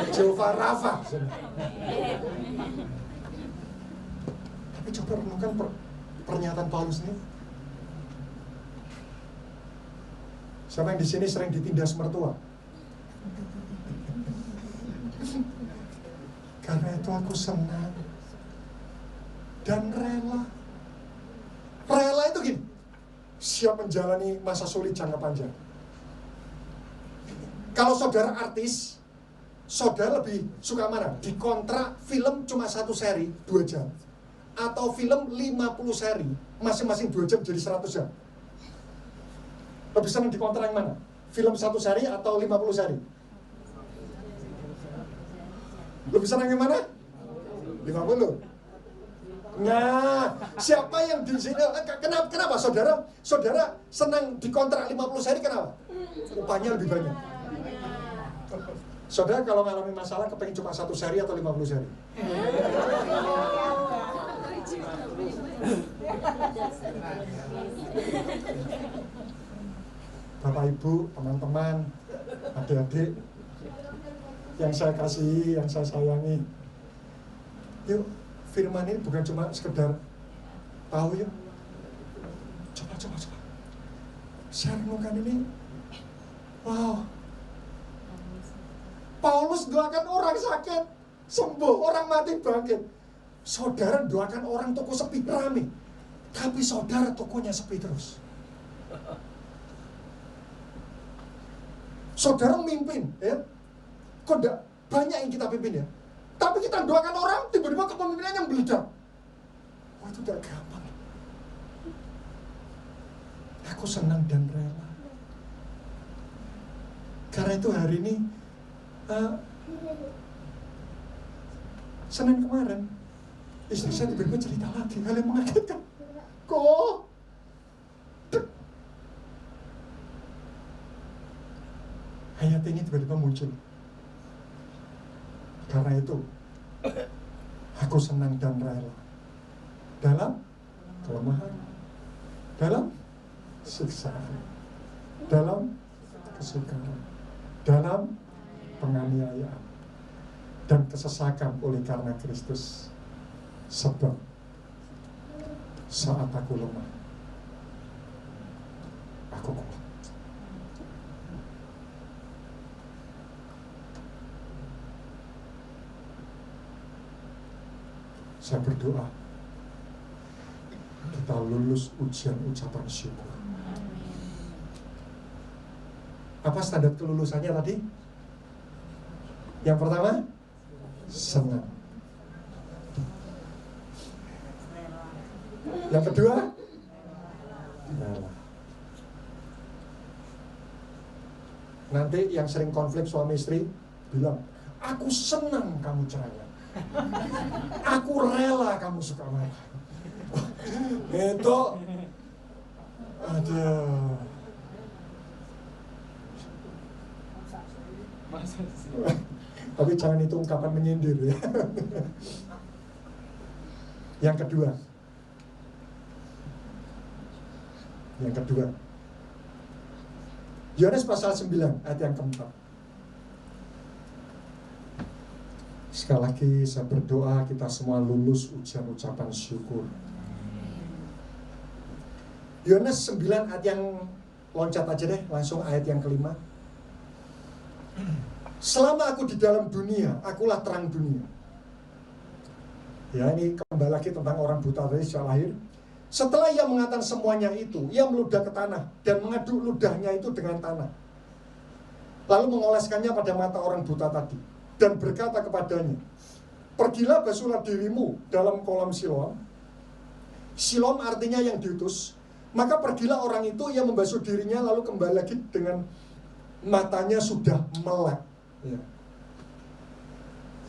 Jehovah Rafa. Tapi coba renungkan pernyataan Paulus ini. Siapa yang di sini sering ditindas mertua? Karena itu aku senang dan rela. Rela itu gini, siap menjalani masa sulit jangka panjang. Kalau saudara artis, saudara lebih suka mana? Dikontrak film cuma 1 seri 2 jam, atau film 50 seri masing-masing 2 jam jadi 100 jam. Lebih senang dikontrak yang mana? Film 1 seri atau 50 seri? Lebih senang yang mana? 50. Nah, siapa yang di sini? Kenapa saudara senang dikontrak 50 seri kenapa? Upahnya lebih banyak. Saudara kalau mengalami masalah kepengen cuma 1 seri atau 50 seri? Bapak Ibu, teman-teman, adik-adik yang saya kasihi, yang saya sayangi, yuk, firman ini bukan cuma sekedar tahu ya. Coba. Saya renungkan ini. Wow. Paulus doakan orang sakit sembuh, orang mati bangkit. Saudara doakan orang toko sepi rame, tapi saudara tokonya sepi terus. Saudara mimpin, ya. Kok enggak banyak yang kita pimpin ya. Tapi kita doakan orang, tiba-tiba kepemimpinan yang meledak. Wah, itu gak gampang. Aku senang dan rela. Karena itu hari ini Senin kemarin istri saya tiba-tiba cerita lagi hal yang mengagetkan. Kok ayat ini tiba-tiba muncul. Karena itu aku senang dan rela dalam kelemahan, dalam siksaan, dalam kesukaran, dalam penganiayaan dan kesesakan oleh karena Kristus. Sebab saat aku lemah, aku kuat. Saya berdoa kita lulus ujian ucapan syukur. Apa standar kelulusannya tadi? Yang pertama, senang. Yang kedua, rela. Nanti yang sering konflik suami istri bilang, aku senang kamu cerai. Aku rela kamu suka marah. Itu Aduh. Tapi jangan itu ungkapan menyindir ya. Yang kedua. Yohanes pasal 9 ayat yang keempat. Sekali lagi saya berdoa kita semua lulus ujian ucapan syukur. Yohanes 9 ayat yang loncat aja deh, langsung ayat yang kelima. Selama aku di dalam dunia, akulah terang dunia. Ya, ini kembali lagi tentang orang buta tadi sejak lahir. Setelah ia mengatakan semuanya itu, ia meludah ke tanah dan mengaduk ludahnya itu dengan tanah. Lalu mengoleskannya pada mata orang buta tadi dan berkata kepadanya, pergilah basuhlah dirimu dalam kolam Siloam. Siloam artinya yang diutus. Maka pergilah orang itu, ia membasuh dirinya lalu kembali lagi dengan matanya sudah melek. Ya.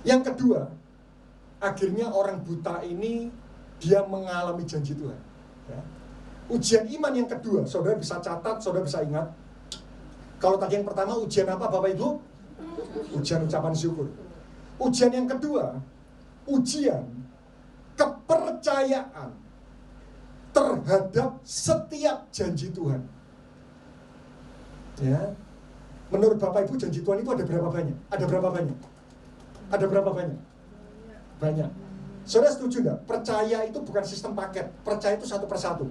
Yang kedua, akhirnya orang buta ini dia mengalami janji Tuhan. Ya. Ujian iman yang kedua, saudara bisa catat, saudara bisa ingat. Kalau tadi yang pertama ujian apa Bapak Ibu? Ujian ucapan syukur. Ujian yang kedua, ujian kepercayaan terhadap setiap janji Tuhan. Ya. Menurut Bapak Ibu janji Tuhan itu ada berapa banyak? Ada berapa banyak? Ada berapa banyak? Banyak. Saudara setuju enggak? Percaya itu bukan sistem paket. Percaya itu satu persatu.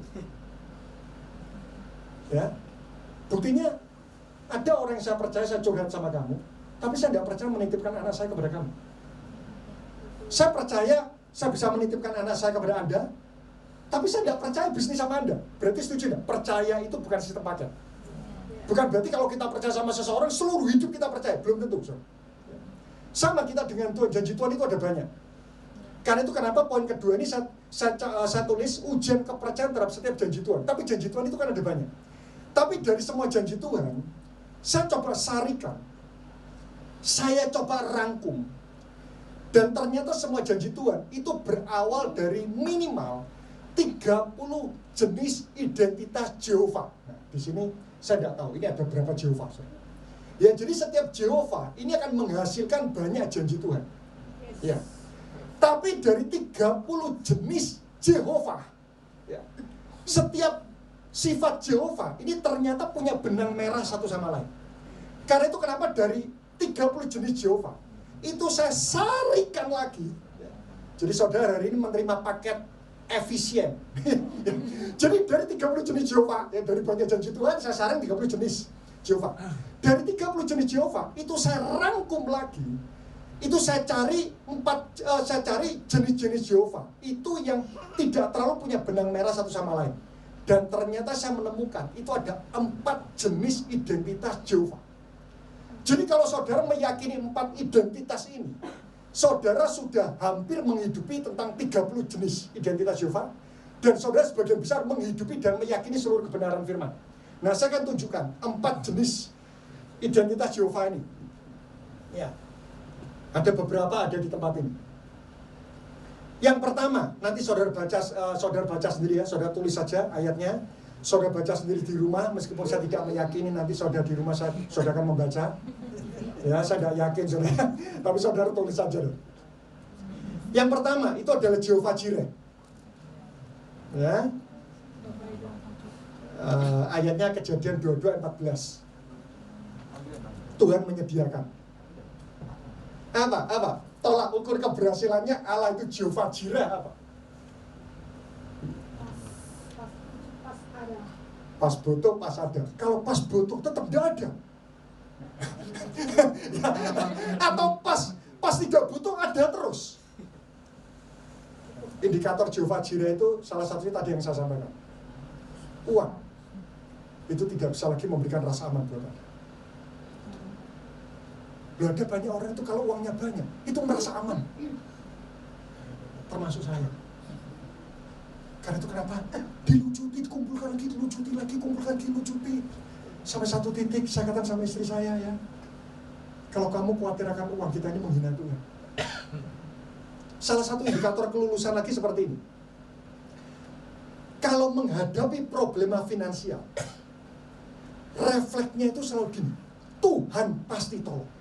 Ya. Buktinya ada orang yang saya percaya, saya curhat sama kamu, tapi saya tidak percaya menitipkan anak saya kepada kamu. Saya percaya saya bisa menitipkan anak saya kepada Anda, tapi saya tidak percaya bisnis sama Anda. Berarti setuju enggak? Percaya itu bukan sistem paket. Bukan berarti kalau kita percaya sama seseorang seluruh hidup kita percaya. Belum tentu. Sama kita dengan Tuhan. Janji Tuhan itu ada banyak. Karena itu kenapa poin kedua ini saya tulis ujian kepercayaan terhadap setiap janji Tuhan. Tapi janji Tuhan itu kan ada banyak. Tapi dari semua janji Tuhan, saya coba sarikan, saya coba rangkum, dan ternyata semua janji Tuhan itu berawal dari minimal 30 jenis identitas Jehovah. Nah, di sini saya tidak tahu ini ada berapa Jehovah. Ya, jadi setiap Jehovah ini akan menghasilkan banyak janji Tuhan. Ya. Tapi dari 30 jenis Jehovah, ya, setiap sifat Jehovah ini ternyata punya benang merah satu sama lain. Karena itu kenapa dari 30 jenis Jehovah itu saya sarikan lagi. Jadi saudara hari ini menerima paket efisien. Jadi dari 30 jenis Jehovah, ya, dari banyak janji Tuhan saya saring 30 jenis Jehovah. Dari 30 jenis Jehovah itu saya rangkum lagi. Itu saya cari jenis-jenis Jehovah itu yang tidak terlalu punya benang merah satu sama lain. Dan ternyata saya menemukan itu ada 4 jenis identitas Jehovah. Jadi kalau saudara meyakini 4 identitas ini, saudara sudah hampir menghidupi tentang 30 jenis identitas Jehovah, dan saudara sebagian besar menghidupi dan meyakini seluruh kebenaran firman. Nah, saya akan tunjukkan 4 jenis identitas Jehovah ini. Ya. Ada beberapa ada di tempat ini. Yang pertama, nanti saudara baca sendiri ya, saudara tulis saja ayatnya. Saudara baca sendiri di rumah, meskipun saya tidak meyakini nanti saudara di rumah saudara akan membaca. Ya, saya tidak yakin saudara, tapi saudara tulis saja dong. Yang pertama itu adalah Jehovah Jireh. Ya. Ayatnya Kejadian 22:14. Tuhan menyediakan. Apa? Tolak ukur keberhasilannya Allah itu Jehovah Jireh apa? Pas butuh, pas ada. Kalau pas butuh tetap tidak ada. Atau pas tidak butuh ada terus. Indikator Jehovah Jireh itu salah satunya tadi yang saya sampaikan. Uang itu tidak bisa lagi memberikan rasa aman buat Anda. Loh, ada banyak orang itu kalau uangnya banyak itu merasa aman, termasuk saya. Karena itu kenapa? Dilucuti, dikumpulkan lagi, dilucuti lagi, kumpulkan, dilucuti. Sampai satu titik saya katakan sama istri saya, ya, kalau kamu khawatir akan uang, kita ini menghina Tuhan. Salah satu indikator kelulusan lagi seperti ini. kalau menghadapi problema finansial, refleksnya itu selalu gini, Tuhan pasti tolong.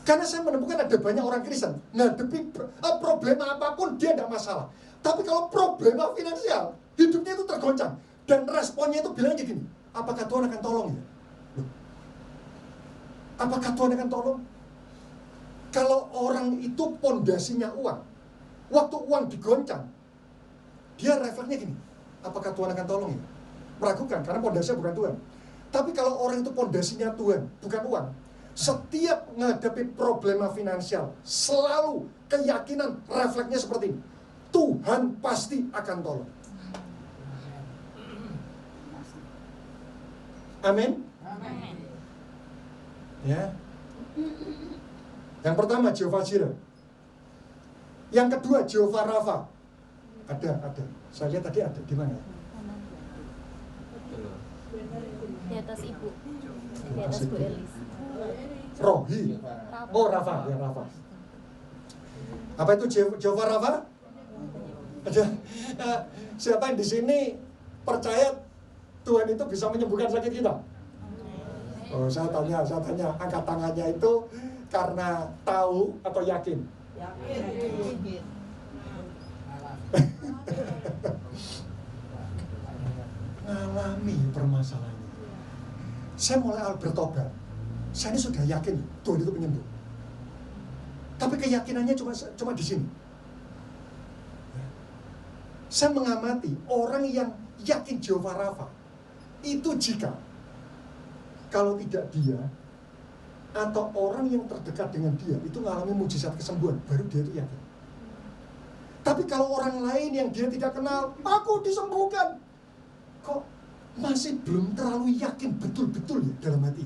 Karena saya menemukan ada banyak orang Kristen menghadapi problema apapun dia tidak masalah. Tapi kalau problema finansial, hidupnya itu tergoncang. Dan responnya itu bilangnya gini, apakah Tuhan akan tolong ya? Loh. Apakah Tuhan akan tolong? Kalau orang itu pondasinya uang, waktu uang digoncang, dia refleksnya gini, apakah Tuhan akan tolong ya? Meragukan, karena pondasinya bukan Tuhan. Tapi kalau orang itu pondasinya Tuhan, bukan uang, setiap menghadapi problema finansial, selalu keyakinan refleksnya seperti ini, Tuhan pasti akan tolong. Amin. Ya. Yang pertama Jehovah Jireh. Yang kedua Jehovah Rafa. Ada. Saya lihat tadi ada di mana? Di atas ibu. Di atas Bu Elis. Rohi. Oh, Rafa, ya Rafa. Apa itu Jehovah Rafa? Ada. Siapa yang di sini percaya Tuhan itu bisa menyembuhkan sakit kita? Oh, saya tanya, angkat tangannya itu karena tahu atau yakin? Yakin. Ngalami permasalahannya. Saya mulai bertobat. Saya ini sudah yakin Tuhan itu penyembuh. Tapi keyakinannya cuma di sini. Saya mengamati orang yang yakin Jehovah Rafa itu jika kalau tidak dia atau orang yang terdekat dengan dia itu mengalami mujizat kesembuhan, baru dia itu yakin. Tapi kalau orang lain yang dia tidak kenal, aku disembuhkan, kok masih belum terlalu yakin betul-betul ya dalam hati.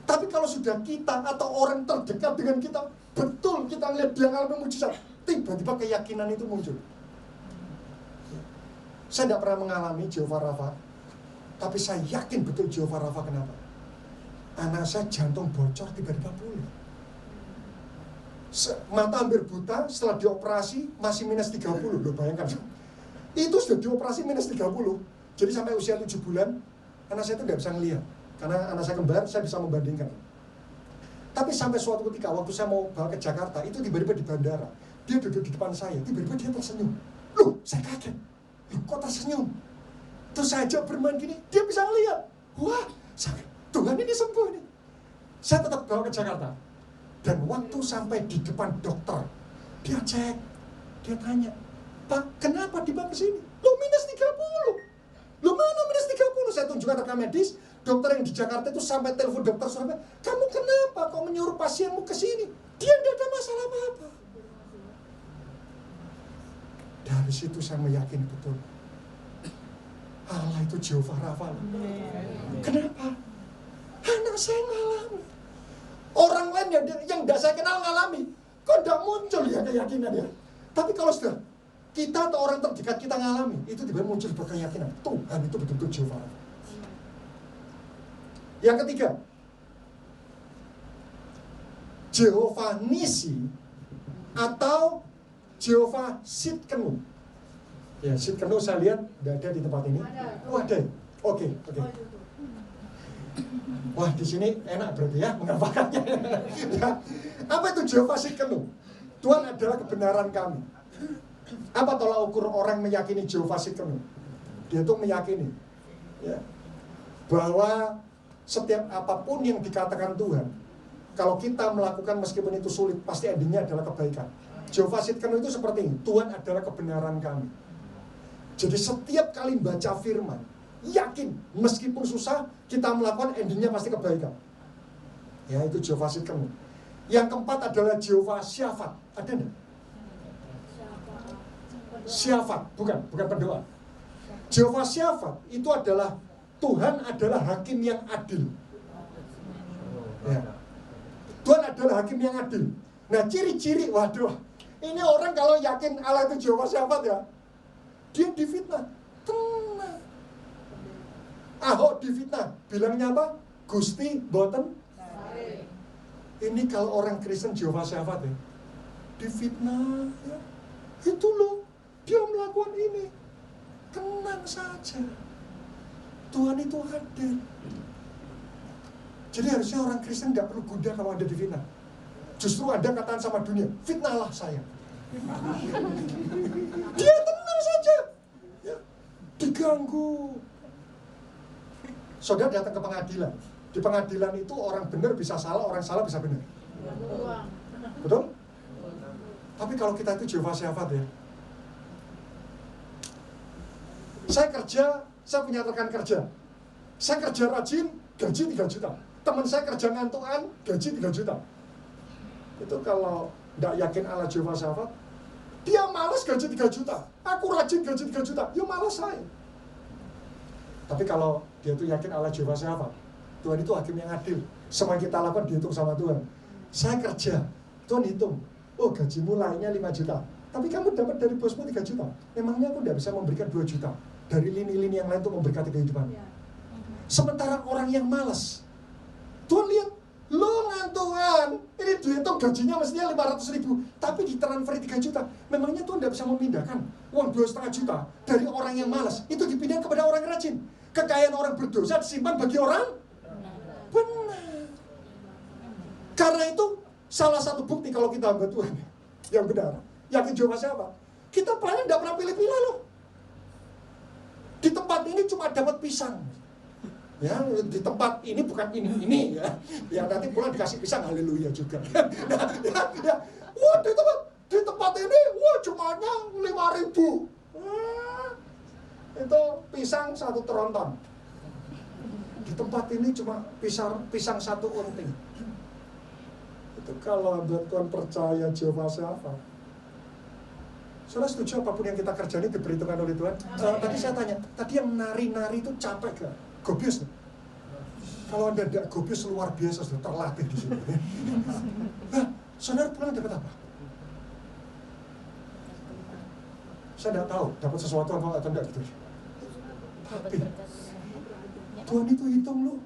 Tapi kalau sudah kita atau orang terdekat dengan kita, betul kita melihat dia mengalami mujizat, tiba-tiba keyakinan itu muncul. Saya tidak pernah mengalami Jehovah Rafa, tapi saya yakin betul Jehovah Rafa. Kenapa? Anak saya jantung bocor tiba-tiba pulih. Mata hampir buta, setelah dioperasi masih minus 30. Loh, bayangkan. Itu sudah dioperasi minus 30. Jadi sampai usia 7 bulan, anak saya itu tidak bisa ngelihat. Karena anak saya kembar, saya bisa membandingkan. Tapi sampai suatu ketika, waktu saya mau bawa ke Jakarta, itu tiba-tiba di bandara. Dia duduk di depan saya, tiba-tiba dia tersenyum. Loh, saya kaget. Loh, kok tersenyum? Terus saya ajak bermain gini, dia bisa ngelihat. Wah, Tuhan ini sembuh ini. Saya tetap bawa ke Jakarta. Dan waktu sampai di depan dokter, dia cek, dia tanya, Pak, kenapa dibawa ke sini? Loh, minus 30. Loh, mana minus 30? Saya tunjukkan rekam medis. Dokter yang di Jakarta itu sampai telepon dokter Surabaya, kamu kenapa kok menyuruh pasienmu ke sini? Dia tidak ada masalah apa-apa. Dari situ saya meyakini betul, Allah itu Jehovah Rafa. Kenapa? Anak saya ngalami. Orang lain yang tidak saya kenal ngalami, kok tidak muncul ya keyakinan ya. Tapi kalau sudah kita atau orang terdekat kita ngalami, itu tiba-tiba muncul berkeyakinan Tuhan itu betul-betul Jehovah Rafa. Yang ketiga, Jehovah Nisi atau Jehovah Sidkenu. Ya, Sidkenu saya lihat tidak ada di tempat ini. Oh, ada. Oke. Wah, di sini enak berarti ya mengapakannya. Ya. Apa itu Jehovah Sidkenu? Tuhan adalah kebenaran kami. Apa tolak ukur orang meyakini Jehovah Sidkenu? Dia itu meyakini ya, bahwa setiap apapun yang dikatakan Tuhan, kalau kita melakukan meskipun itu sulit, pasti endingnya adalah kebaikan. Jehovah Sidkenu itu seperti ini, Tuhan adalah kebenaran kami. Jadi setiap kali baca firman, yakin meskipun susah, kita melakukan endingnya pasti kebaikan. Ya, itu Jehovah Sidkenu. Yang keempat adalah Jehovah Syafat. Ada enggak? Syafat, bukan pendoa. Jehovah Syafat itu adalah Tuhan adalah hakim yang adil. Ya. Tuhan adalah hakim yang adil. Nah, ciri-ciri, waduh, ini orang kalau yakin Allah itu Jehovah Syafat ya, dia difitnah, tenang. Ahok difitnah, bilangnya apa? Gusti boten. Ini kalau orang Kristen Jehovah Syafat ya, difitnah ya. Itu loh, dia melakukan ini. tenang saja. Tuhan itu hadir. Jadi harusnya orang Kristen nggak perlu gundah kalau ada di fitnah. Justru ada katakan sama dunia, fitnahlah saya. Dia tenang saja. Ya, diganggu. Saudara datang ke pengadilan. Di pengadilan itu orang benar bisa salah, orang salah bisa benar. Betul? Tapi kalau kita itu Jehovah Syafaat ya. Saya kerja, saya punya rekan kerja. Saya kerja rajin, gaji 3 juta. Teman saya kerja ngantukan, gaji 3 juta. Itu kalau tidak yakin Allah Jehovah Syafaat, dia malas gaji 3 juta. Aku rajin gaji 3 juta, ya malas saya. Tapi kalau dia itu yakin Allah Jehovah Syafaat, Tuhan itu hakim yang adil. Semua yang kita lakukan dihitung sama Tuhan. Saya kerja, Tuhan hitung. Oh gajimu lainnya 5 juta. Tapi kamu dapat dari bosmu 3 juta. Memangnya aku tidak bisa memberikan 2 juta. Dari lini-lini yang lain untuk memberkati kehidupan. Sementara orang yang malas, Tuhan lihat, lo ngantungan, ini dihitung gajinya mestinya 500.000, tapi ditransfer 3 juta. Memangnya Tuhan tidak bisa memindahkan uang 2,5 juta dari orang yang malas, itu dipindah kepada orang yang rajin. Kekayaan orang berdosa disimpan bagi orang benar. Karena itu salah satu bukti kalau kita hamba Tuhan yang benar, yakin Jehovah siapa? Kita pelayan tidak pernah pilih-pilih loh. Di tempat ini cuma dapat pisang. Ya, di tempat ini bukan ini ya. Ya nanti pulang dikasih pisang, haleluya juga. Ya. Wah, di tempat ini cumanya 5.000. Itu pisang 1 tronton. Di tempat ini cuma pisang 1 unting. Itu kalau hamba Tuhan percaya Jehovah Syafaat. Saudara setuju apapun yang kita kerjain diperhitungkan oleh Tuhan? Tadi saya tanya, tadi yang nari-nari itu capek gak? Gobius. Kalau Anda tidak gobius luar biasa, sudah terlatih di sini. Nah, saudara pulang dapat apa? Saya tidak tahu dapat sesuatu apa atau tidak gitu. Tapi Tuhan itu hitung loh.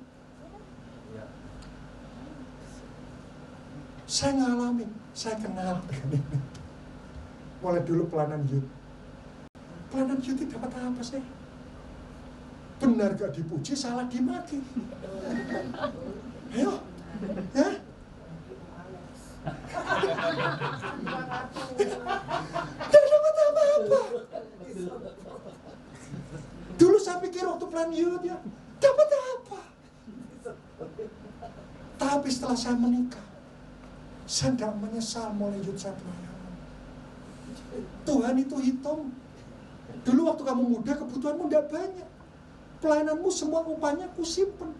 Saya ngalamin, saya kenal dengan ini. Mulai dulu pelayanan youth. Pelayanan youth dapat apa sih? Benar gak dipuji, salah dimaki. Ayo, ya. Tidak dapat apa-apa. Dulu saya pikir waktu plan youth ya, dapat apa? Tapi setelah saya menikah, saya tidak menyesal mulai youth saya pelayanan. Tuhan itu hitung. Dulu waktu kamu muda, kebutuhanmu tidak banyak. Pelayananmu semua upahnya kusimpen.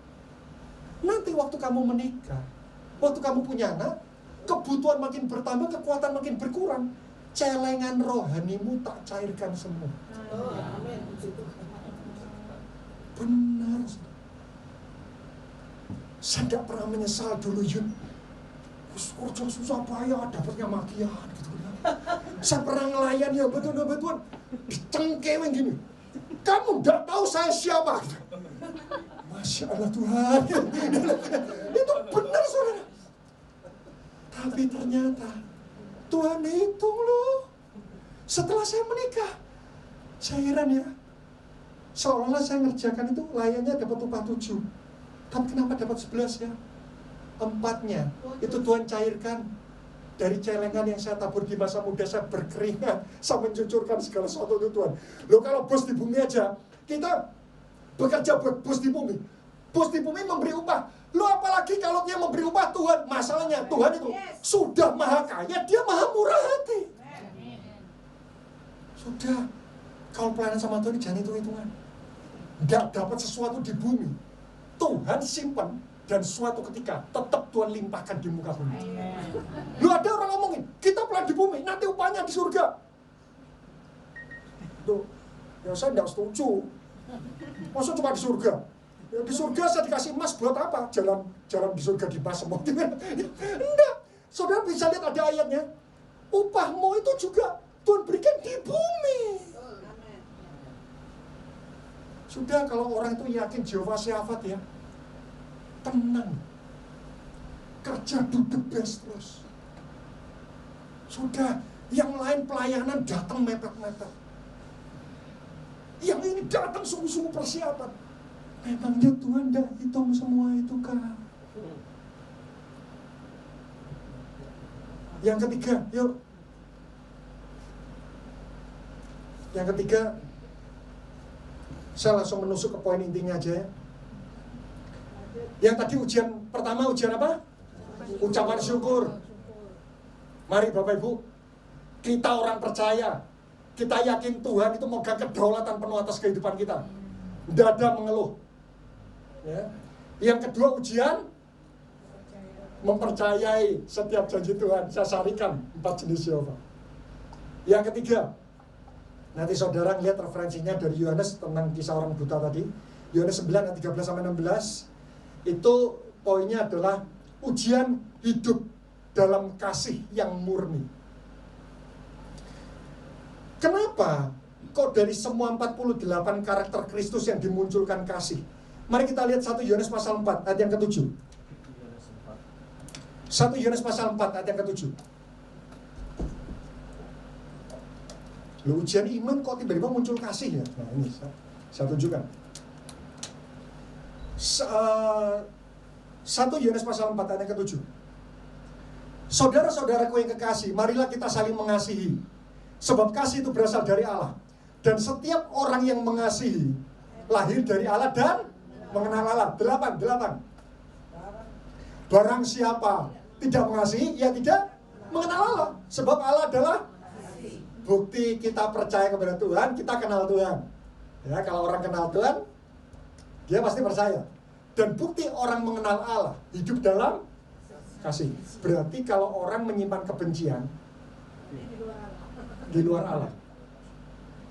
Nanti waktu kamu menikah, waktu kamu punya anak, kebutuhan makin bertambah, kekuatan makin berkurang. Celengan rohanimu tak cairkan semua. Benar. Saya tidak pernah menyesal dulu Yun. Kerja susah payah, dapatnya makian gitu. Saya pernah ngelayan ya betul-betul dicengkeweng gini. Kamu tidak tahu saya siapa gitu. Masya Allah Tuhan. Itu benar saudara. Tapi ternyata Tuhan hitung loh. Setelah saya menikah, saya heran ya. Seolah-olah saya ngerjakan itu layannya dapat upah 7. Tapi kenapa dapat 11 ya? 4-nya itu Tuhan cairkan. Dari celengan yang saya tabur di masa muda, saya berkeringat, saya mencucurkan segala sesuatu itu Tuhan. Loh kalau bos di bumi aja, kita bekerja buat bos di bumi. Bos di bumi memberi upah. Loh apalagi kalau dia memberi upah Tuhan. Masalahnya Tuhan itu sudah maha kaya, dia maha murah hati. Sudah, kalau pelayanan sama Tuhan jangan hitung-hitungan. Nggak dapat sesuatu di bumi, Tuhan simpan. Dan suatu ketika tetap Tuhan limpahkan di muka bumi. Lu ada orang ngomongin, kita pelayan di bumi, nanti upahnya di surga. Tuh, ya saya tidak setuju. Maksud cuma di surga? Ya di surga saya dikasih emas buat apa? Jalan di surga di emas semua. Enggak. Saudara bisa lihat ada ayatnya. Upahmu itu juga Tuhan berikan di bumi. Sudah kalau orang itu yakin Jehovah Syafaat ya, tenang, kerja duduk best terus. Sudah, yang lain pelayanan datang mepet-mepet. Yang ini datang sungguh-sungguh persiapan. Memangnya Tuhan tidak hitung semua itu kah? Yang ketiga, yuk. Yang ketiga, saya langsung menusuk ke poin intinya aja ya. Yang tadi ujian pertama, ujian apa? Ucapan syukur. Mari Bapak Ibu, kita orang percaya, kita yakin Tuhan itu megang kedaulatan penuh atas kehidupan kita. Tidak ada mengeluh. Ya. Yang kedua ujian, mempercayai setiap janji Tuhan. Saya sarikan 4 jenis Yehova. Yang ketiga, nanti saudara lihat referensinya dari Yohanes tentang kisah orang buta tadi. Yohanes 9 ayat 13-16. Itu poinnya adalah ujian hidup dalam kasih yang murni. Kenapa kok dari semua 48 karakter Kristus yang dimunculkan kasih? Mari kita lihat 1 Yohanes pasal 4 ayat yang ke-7. 1 Yohanes pasal 4 ayat yang ke-7. Loh, ujian iman kok tiba-tiba muncul kasih ya? Nah ini saya tunjukkan. 1 Yohanes pasal 4 ayat yang ke-7. Saudara-saudaraku yang kekasih, marilah kita saling mengasihi. Sebab kasih itu berasal dari Allah. Dan setiap orang yang mengasihi lahir dari Allah dan mengenal Allah. 8. Barang siapa tidak mengasihi, ia tidak mengenal Allah. Sebab Allah adalah bukti kita percaya kepada Tuhan, kita kenal Tuhan. Ya, kalau orang kenal Tuhan, dia pasti percaya. Dan bukti orang mengenal Allah, hidup dalam kasih. Berarti kalau orang menyimpan kebencian di luar Allah.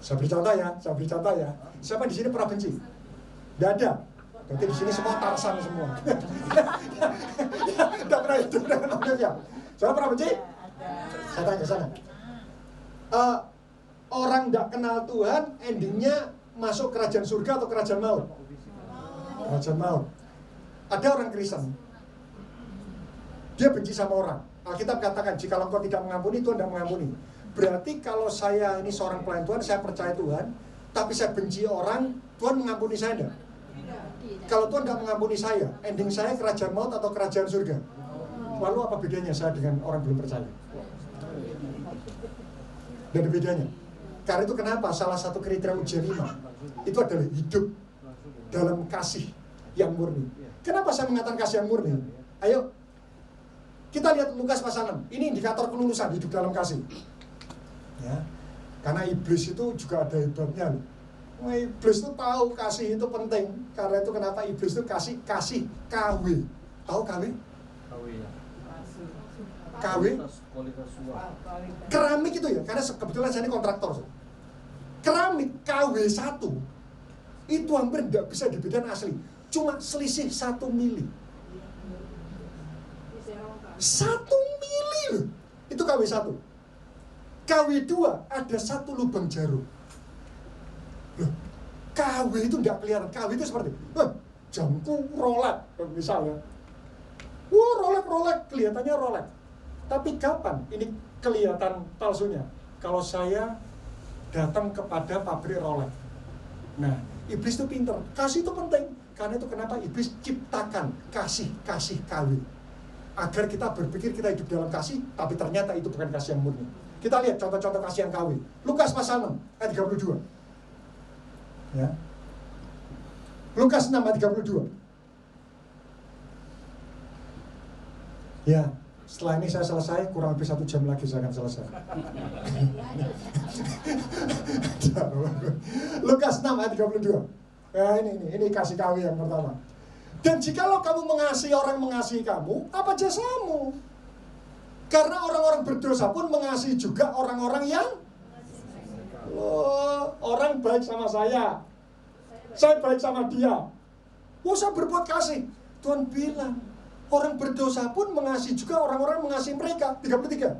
Saya beri contoh ya. Siapa di sini pernah benci? Tidak ada. Berarti di sini semua Tarsan semua. Tidak pernah hidup dengan manusia. Siapa pernah benci? Saya tanya sana. Orang tidak kenal Tuhan, endingnya masuk kerajaan surga atau kerajaan maut? Kerajaan maut. Ada orang Kristen, dia benci sama orang. Alkitab katakan, jika engkau tidak mengampuni, Tuhan tidak mengampuni. Berarti kalau saya ini seorang pelayan Tuhan, saya percaya Tuhan, tapi saya benci orang, Tuhan mengampuni saya enggak? Kalau Tuhan tidak mengampuni saya, ending saya kerajaan maut atau kerajaan surga? Lalu apa bedanya saya dengan orang belum percaya? Dan ada bedanya. Karena itu kenapa salah satu kriteria ujian iman itu adalah hidup dalam kasih yang murni. Kenapa saya mengatakan kasih yang murni? Ayo kita lihat Lukas pasal 6. Ini indikator kelulusan hidup dalam kasih. Ya, karena iblis itu juga ada hebatnya. Iblis itu tahu kasih itu penting. Karena itu kenapa iblis itu kasih KW. Tahu KW? KW? Keramik itu ya, karena kebetulan saya ini kontraktor. Keramik KW1 itu hampir tidak bisa dibedakan asli. Cuma selisih 1 mili. 1 mili loh. Itu KW1. KW2 ada 1 lubang jarum. Loh, KW itu tidak kelihatan. KW itu seperti, jamku Rolex misalnya. Wah, Rolex kelihatannya Rolex. Tapi kapan ini kelihatan palsunya? Kalau saya datang kepada pabrik Rolex. Nah, iblis itu pintar. Kasih itu penting. Karena itu kenapa iblis ciptakan kasih KW. Agar kita berpikir kita hidup dalam kasih, tapi ternyata itu bukan kasih yang murni. Kita lihat contoh-contoh kasih yang KW. Lukas pasal 6 ayat 32. Ya. Lukas 6 ayat 32. Ya, setelah ini saya selesai, kurang lebih 1 jam lagi saya akan selesai. Lukas 6 ayat 32. Ya, ini kasih KW yang pertama. Dan jikalau kamu mengasihi orang mengasihi kamu, apa jasamu? Karena orang-orang berdosa pun mengasihi juga orang-orang yang orang baik sama saya baik sama dia. Saya berbuat kasih. Tuhan bilang, orang berdosa pun mengasihi juga orang-orang mengasihi mereka. 33.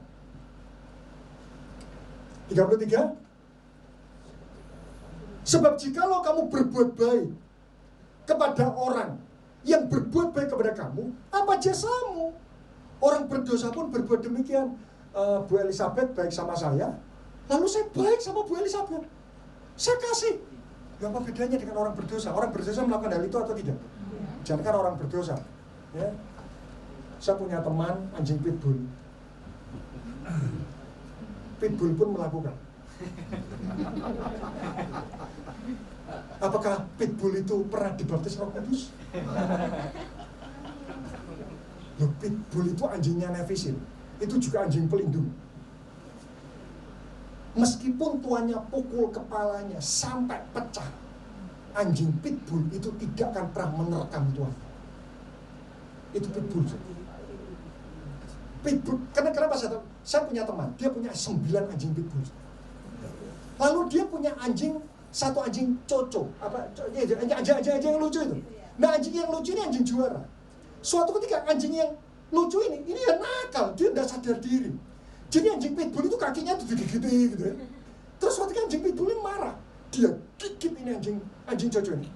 Sebab jikalau kamu berbuat baik kepada orang yang berbuat baik kepada kamu, apa jasamu? Orang berdosa pun berbuat demikian. Bu Elizabeth baik sama saya, lalu saya baik sama Bu Elizabeth. Saya kasih. Ya apa bedanya dengan orang berdosa? Orang berdosa melakukan hal itu atau tidak? Jangankan orang berdosa, ya. Saya punya teman anjing pitbull. Pitbull pun melakukan. Apakah pitbull itu pernah dibaptis Roh Kudus? Loh, pitbull itu anjingnya nevisin. Itu juga anjing pelindung. Meskipun tuannya pukul kepalanya sampai pecah, anjing pitbull itu tidak akan pernah menerkam tuan. Itu pitbull. Pitbull, kenapa saya punya teman, dia punya 9 anjing pitbull. Lalu dia punya satu anjing coco, anjing yang lucu itu. Nah, anjing yang lucu ini anjing juara. Suatu ketika anjing yang lucu ini ya nakal, dia tidak sadar diri. Jadi anjing pitbull itu kakinya digigit gitu ya. Terus suatu ketika anjing pitbull ini marah, dia gigit ini anjing coco ini.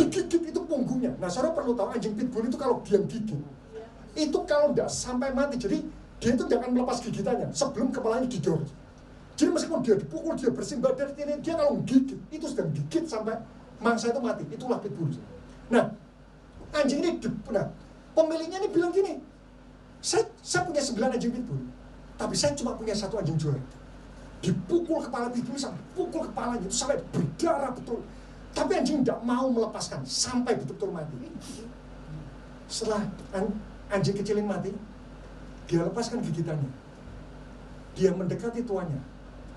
Digigit itu punggungnya. Nah, saudara perlu tahu anjing pitbull itu kalau dia gigit, itu kalau tidak sampai mati, jadi dia itu tidak akan melepas gigitannya sebelum kepalanya didor. Jadi meskipun dia dipukul, dia bersimbah dari dia kalau gigit, itu sedang gigit sampai mangsa itu mati. Itulah pitbull. Nah, anjing ini, pemiliknya ini bilang gini, saya punya 9 anjing pitbull, tapi saya cuma punya 1 anjing juara. Dipukul kepala pitbull, sampai pukul kepalanya itu sampai berdarah betul. Tapi anjing tidak mau melepaskan sampai betul-betul mati. Setelah anjing kecil ini mati, dia lepaskan gigitannya. Dia mendekati tuannya.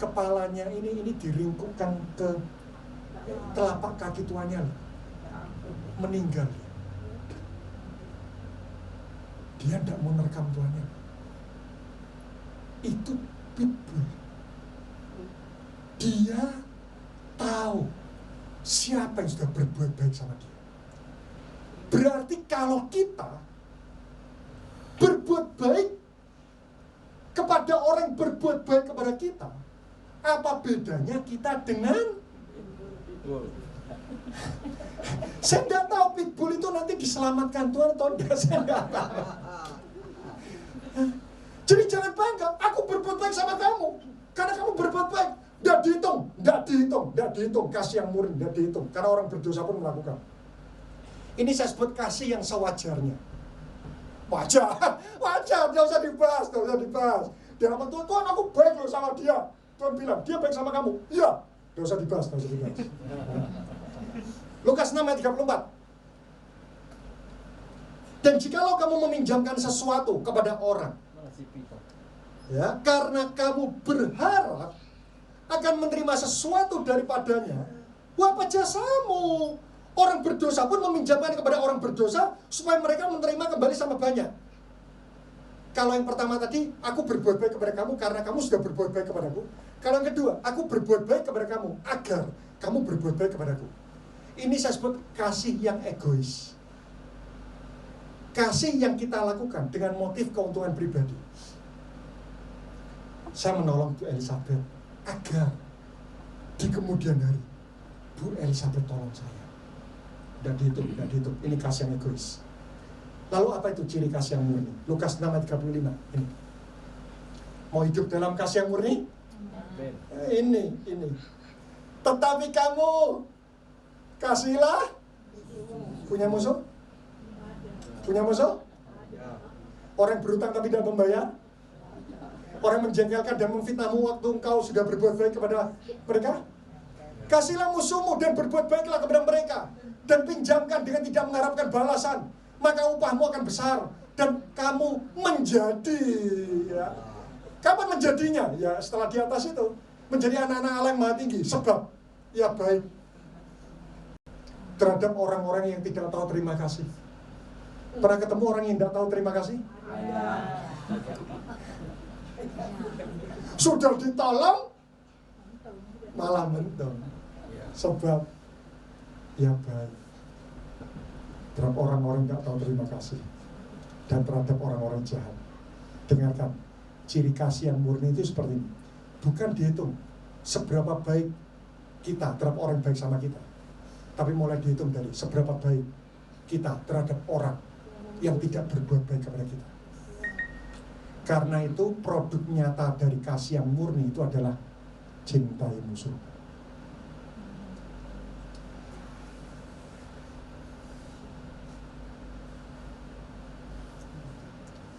Kepalanya ini diringkukkan ke telapak kaki tuannya. Meninggal. Dia tidak mau merekam tuannya. Itu pitbull. Dia tahu siapa yang sudah berbuat baik sama dia. Berarti kalau kita berbuat baik kepada orang yang berbuat baik kepada kita, apa bedanya kita dengan saya tidak tahu pitbull itu nanti diselamatkan Tuhan atau tidak, saya tidak tahu. Jadi jangan bangga, aku berbuat baik sama kamu karena kamu berbuat baik. Tidak dihitung kasih yang murni, tidak dihitung, karena orang berdosa pun melakukan. Ini saya sebut kasih yang sewajarnya. Wajar, tidak usah dibahas. Dia ngomong, Tuhan aku baik loh sama dia. Tuhan bilang, dia baik sama kamu. Iya, tidak usah dibahas. Lukas 6 ayat 34. Dan jikalau kamu meminjamkan sesuatu kepada orang, ya, karena kamu berharap akan menerima sesuatu daripadanya, apa jasamu? Orang berdosa pun meminjamkan kepada orang berdosa supaya mereka menerima kembali sama banyak. Kalau yang pertama tadi, aku berbuat baik kepada kamu karena kamu sudah berbuat baik kepadaku. Kalau yang kedua, aku berbuat baik kepada kamu agar kamu berbuat baik kepadaku. Ini saya sebut kasih yang egois. Kasih yang kita lakukan dengan motif keuntungan pribadi. Saya menolong Bu Elizabeth agar di kemudian hari Bu Elizabeth tolong saya. Tidak dihitung. Ini kasih yang egois. Lalu apa itu ciri kasih yang murni? Lukas 6 ayat 35. Ini. Mau hidup dalam kasih yang murni? Ini. Tetapi kamu kasihlah. Punya musuh? Orang berutang tapi tidak membayar? Orang menjengkelkan dan memfitnahmu waktu engkau sudah berbuat baik kepada mereka? Kasihlah musuhmu dan berbuat baiklah kepada mereka, dan pinjamkan dengan tidak mengharapkan balasan, maka upahmu akan besar dan kamu menjadi, ya. Kapan menjadinya? Ya setelah di atas itu menjadi anak-anak Allah yang maha tinggi. Sebab ya baik terhadap orang-orang yang tidak tahu terima kasih. Pernah ketemu orang yang tidak tahu terima kasih? Sudah ditolong malah mentong. Sebab ya baik terhadap orang-orang yang tidak tahu terima kasih dan terhadap orang-orang jahat. Dengarkan, ciri kasih yang murni itu seperti ini. Bukan dihitung seberapa baik kita terhadap orang baik sama kita, tapi mulai dihitung dari seberapa baik kita terhadap orang yang tidak berbuat baik kepada kita. Karena itu produk nyata dari kasih yang murni itu adalah cintai musuh.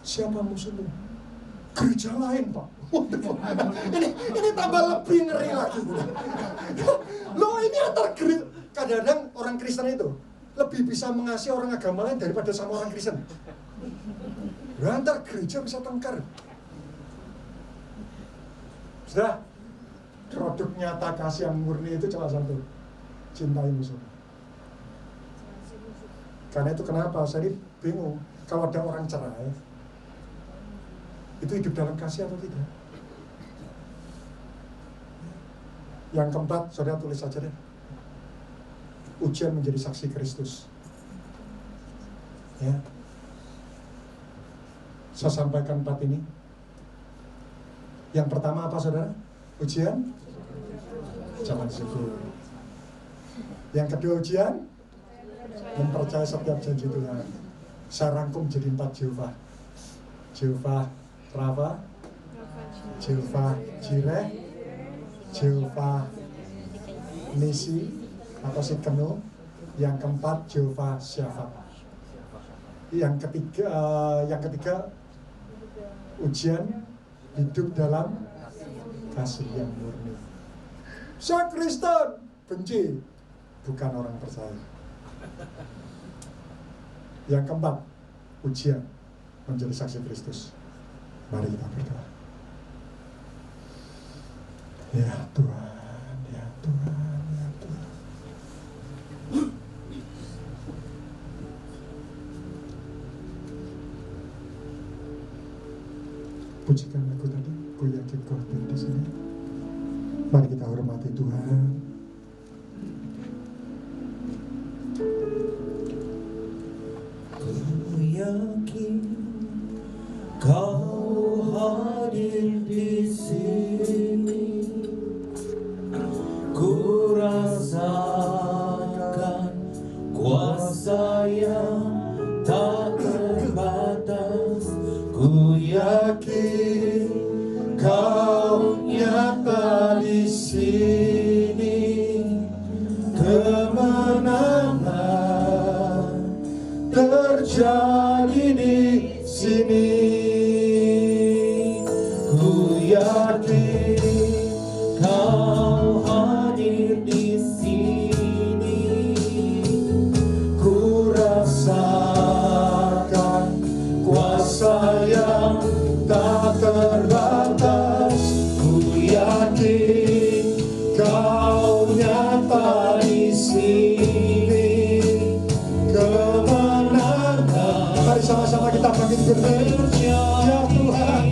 Siapa musuhmu? Gereja lain, Pak. Ini tambah lebih ngeri lagi. Loh, ini antar gereja. Kadang-kadang orang Kristen itu lebih bisa mengasihi orang agama lain daripada sama orang Kristen. Antar gereja bisa tengkar. Sudah, produk nyata kasih yang murni itu cuma satu: cintai musuh. Karena itu kenapa saya bingung kalau ada orang cerai, itu hidup dalam kasih atau tidak? Yang keempat, saudara tulis saja deh. Ujian menjadi saksi Kristus. Ya. Saya sampaikan 4 ini. Yang pertama apa, saudara? Ujian? Jangan syukur. Yang kedua ujian? Mempercayai setiap janji Tuhan. Saya rangkum jadi 4 Jehovah. Jehovah Rafa, Jehovah Jireh, Jehovah Nisi atau Sikenu. Yang keempat Jehovah Syafat. Yang ketiga ujian hidup dalam kasih yang murni. Saya Kristen, benci, bukan orang percaya. Yang keempat, ujian menjadi saksi Kristus. Mari kita berdoa. Ya Tuhan, ya Tuhan, ya Tuhan. Pujikan lagu tadi, ku yakin kau hadir di sini. Mari kita hormati Tuhan. Ku yakin kau hadir di sini. Ku rasakan kuasa yang tak terbatas. Ku yakin kau nyata di sini. Kemenangan terjadi di sini. Ku yakin kau hadir di sini. Ku rasakan kuasa yang tak terbatas. Ku yakin kau nyata di sini. Kemenangan. Mari sama-sama kita bangkit berdiri. Ya Tuhan,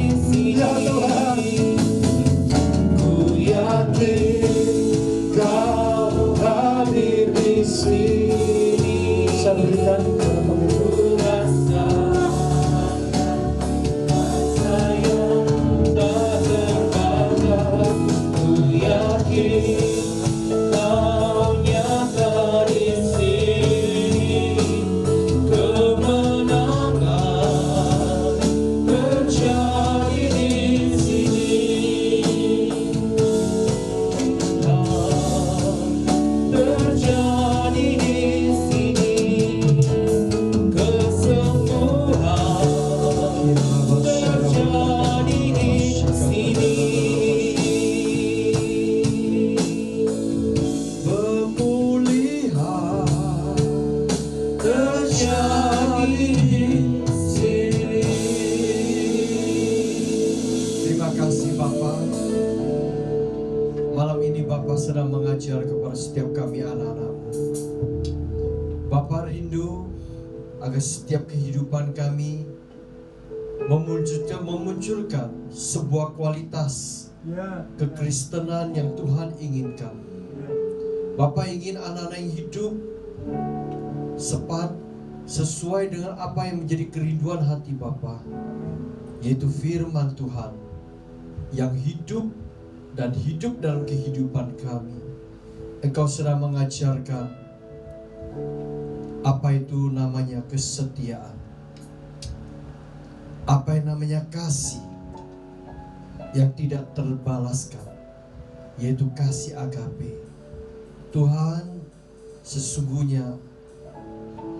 ya Tuhan. Ku yakin kau hadir di sini. Saya berikan kepada pemimpin. Sedang mengajar kepada setiap kami anak-anak-Mu. Bapa rindu agar setiap kehidupan kami memunculkan sebuah kualitas kekristenan yang Tuhan inginkan. Bapa ingin anak-anak yang hidup sesuai dengan apa yang menjadi kerinduan hati Bapa, yaitu firman Tuhan yang hidup dan hidup dalam kehidupan kami. Engkau sedang mengajarkan apa itu namanya kesetiaan, apa yang namanya kasih yang tidak terbalaskan, yaitu kasih agape. Tuhan, sesungguhnya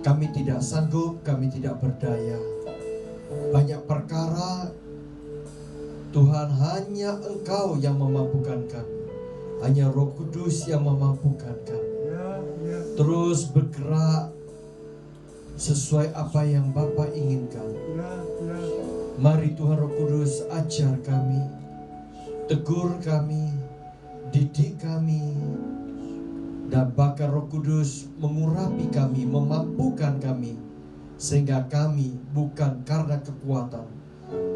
kami tidak sanggup, kami tidak berdaya, Banyak perkara Tuhan, hanya Engkau yang memampukan kami. Hanya Roh Kudus yang memampukan kami. Terus bergerak sesuai apa yang Bapa inginkan. Mari Tuhan Roh Kudus ajar kami, tegur kami, didik kami, dan bahkan Roh Kudus mengurapi kami, memampukan kami, sehingga kami bukan karena kekuatan,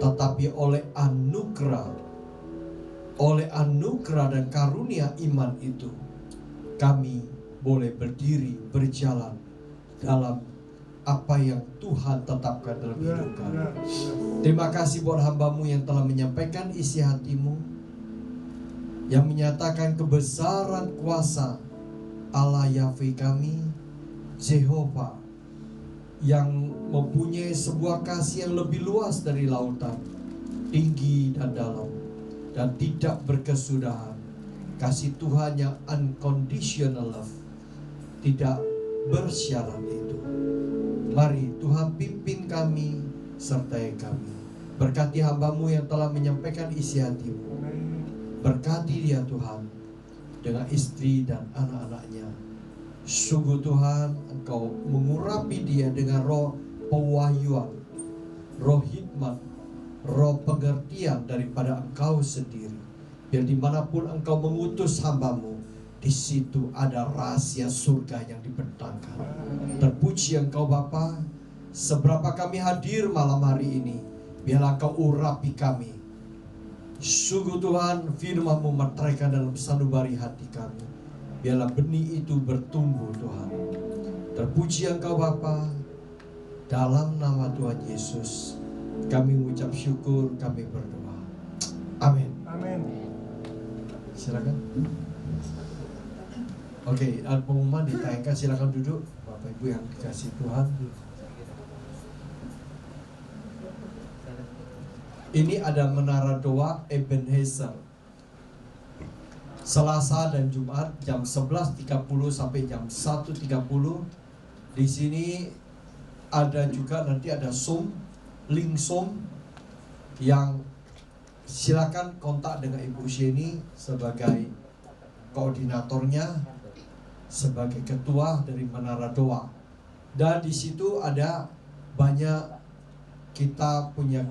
tetapi oleh anugerah dan karunia iman itu, kami boleh berdiri, berjalan dalam apa yang Tuhan tetapkan dalam hidup kami. Terima kasih buat hamba-Mu yang telah menyampaikan isi hati-Mu, yang menyatakan kebesaran kuasa Allah Yahweh kami, Jehovah, yang mempunyai sebuah kasih yang lebih luas dari lautan, tinggi dan dalam, dan tidak berkesudahan. Kasih Tuhan yang unconditional love, tidak bersyarat itu. Mari Tuhan pimpin kami, sertai kami. Berkati hamba-Mu yang telah menyampaikan isi hati-Mu. Berkati dia Tuhan, dengan istri dan anak-anaknya. Sungguh Tuhan, Engkau mengurapi dia dengan roh pewahyuan, roh hikmat, roh pengertian daripada Engkau sendiri. Biar dimanapun Engkau mengutus hamba-Mu, di situ ada rahasia surga yang dibentangkan. Terpuji Engkau Bapa. Seberapa kami hadir malam hari ini, biarlah Engkau urapi kami. Sungguh Tuhan, firman-Mu meteraikan dalam sanubari hati kami. Biarlah benih itu bertumbuh Tuhan. Terpuji Engkau Bapa. Dalam nama Tuhan Yesus kami mengucap syukur, kami berdoa. Amin. Amin. Silakan. Oke, pengumuman ditayangkan, silakan duduk Bapak Ibu yang dikasih Tuhan. Ini ada menara doa Ebenezer, Selasa dan Jumat jam 11.30 sampai jam 1.30. Di sini ada juga nanti ada Zoom, link Zoom, yang silakan kontak dengan Ibu Sheni sebagai koordinatornya, sebagai ketua dari Menara Doa. Dan di situ ada banyak, kita punya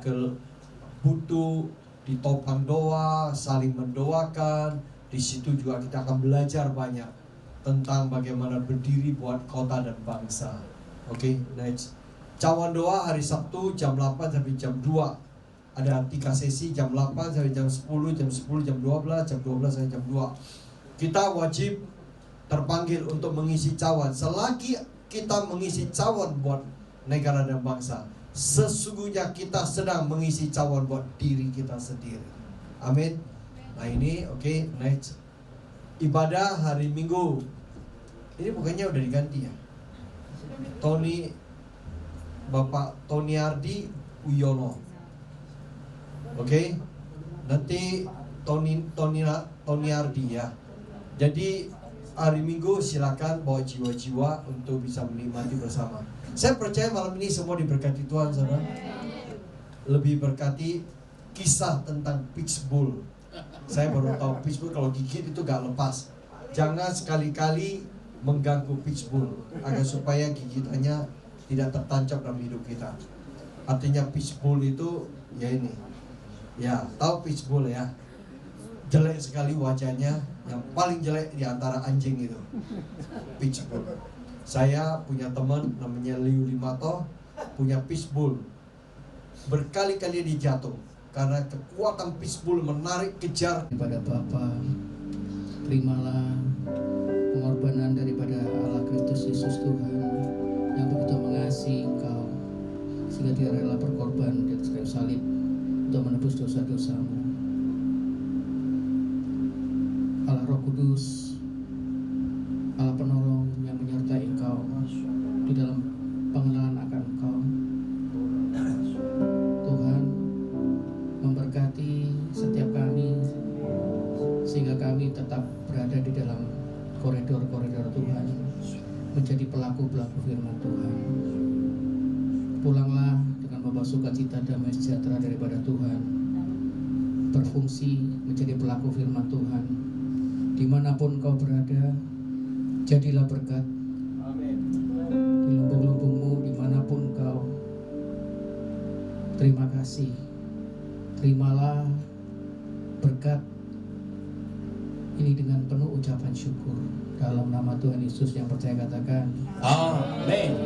butuh ditopang doa, saling mendoakan. Di situ juga kita akan belajar banyak tentang bagaimana berdiri buat kota dan bangsa. Oke, next. Cawan doa hari Sabtu jam 8 sampai jam 2. Ada 3 sesi, jam 8 sampai jam 10, jam 10 jam 12, jam 12 sampai jam 2. Kita wajib terpanggil untuk mengisi cawan. Selagi kita mengisi cawan buat negara dan bangsa, sesungguhnya kita sedang mengisi cawan buat diri kita sendiri. Amin. Nah ini oke, next. Ibadah hari Minggu. Ini bukannya udah diganti ya? Bapak Tony Ardi Uyono. Oke. Nanti Tony Ardi ya. Jadi hari Minggu silakan bawa jiwa-jiwa untuk bisa menikmati bersama. Saya percaya malam ini semua diberkati Tuhan, saudara. Lebih berkati kisah tentang pitbull. Saya baru tahu pitbull kalau gigit itu gak lepas. Jangan sekali-kali mengganggu pitbull agar supaya gigitannya tidak tertancap dalam hidup kita. Artinya pitbull itu ya ini. Ya, tahu pitbull ya. Jelek sekali wajahnya, yang paling jelek di antara anjing itu. Pitbull. Saya punya teman namanya Liu Limato, punya pitbull. Berkali-kali dia jatuh karena kekuatan pitbull menarik kejar. Kepada Bapa, terimalah pengorbanan daripada Allah Kristus Yesus Tuhan yang begitu mengasihi Engkau sehingga Dia rela berkorban di atas kayu salib untuk menebus dosa-dosamu. Allah Roh Kudus, Allah penolong yang menyertai Engkau di dalam pengenalan akan Engkau. Tuhan memberkati setiap kami sehingga kami tetap berada di dalam koridor-koridor Tuhan, menjadi pelaku-pelaku firman Tuhan. Pulanglah dengan membawa membawa sukacita, damai sejahtera daripada Tuhan, berfungsi menjadi pelaku firman Tuhan. Dimanapun kau berada, jadilah berkat. Di lubung-lubungmu, dimanapun kau, terima kasih. Terimalah berkat ini dengan penuh ucapan syukur. Dalam nama Tuhan Yesus yang percaya katakan, Amin.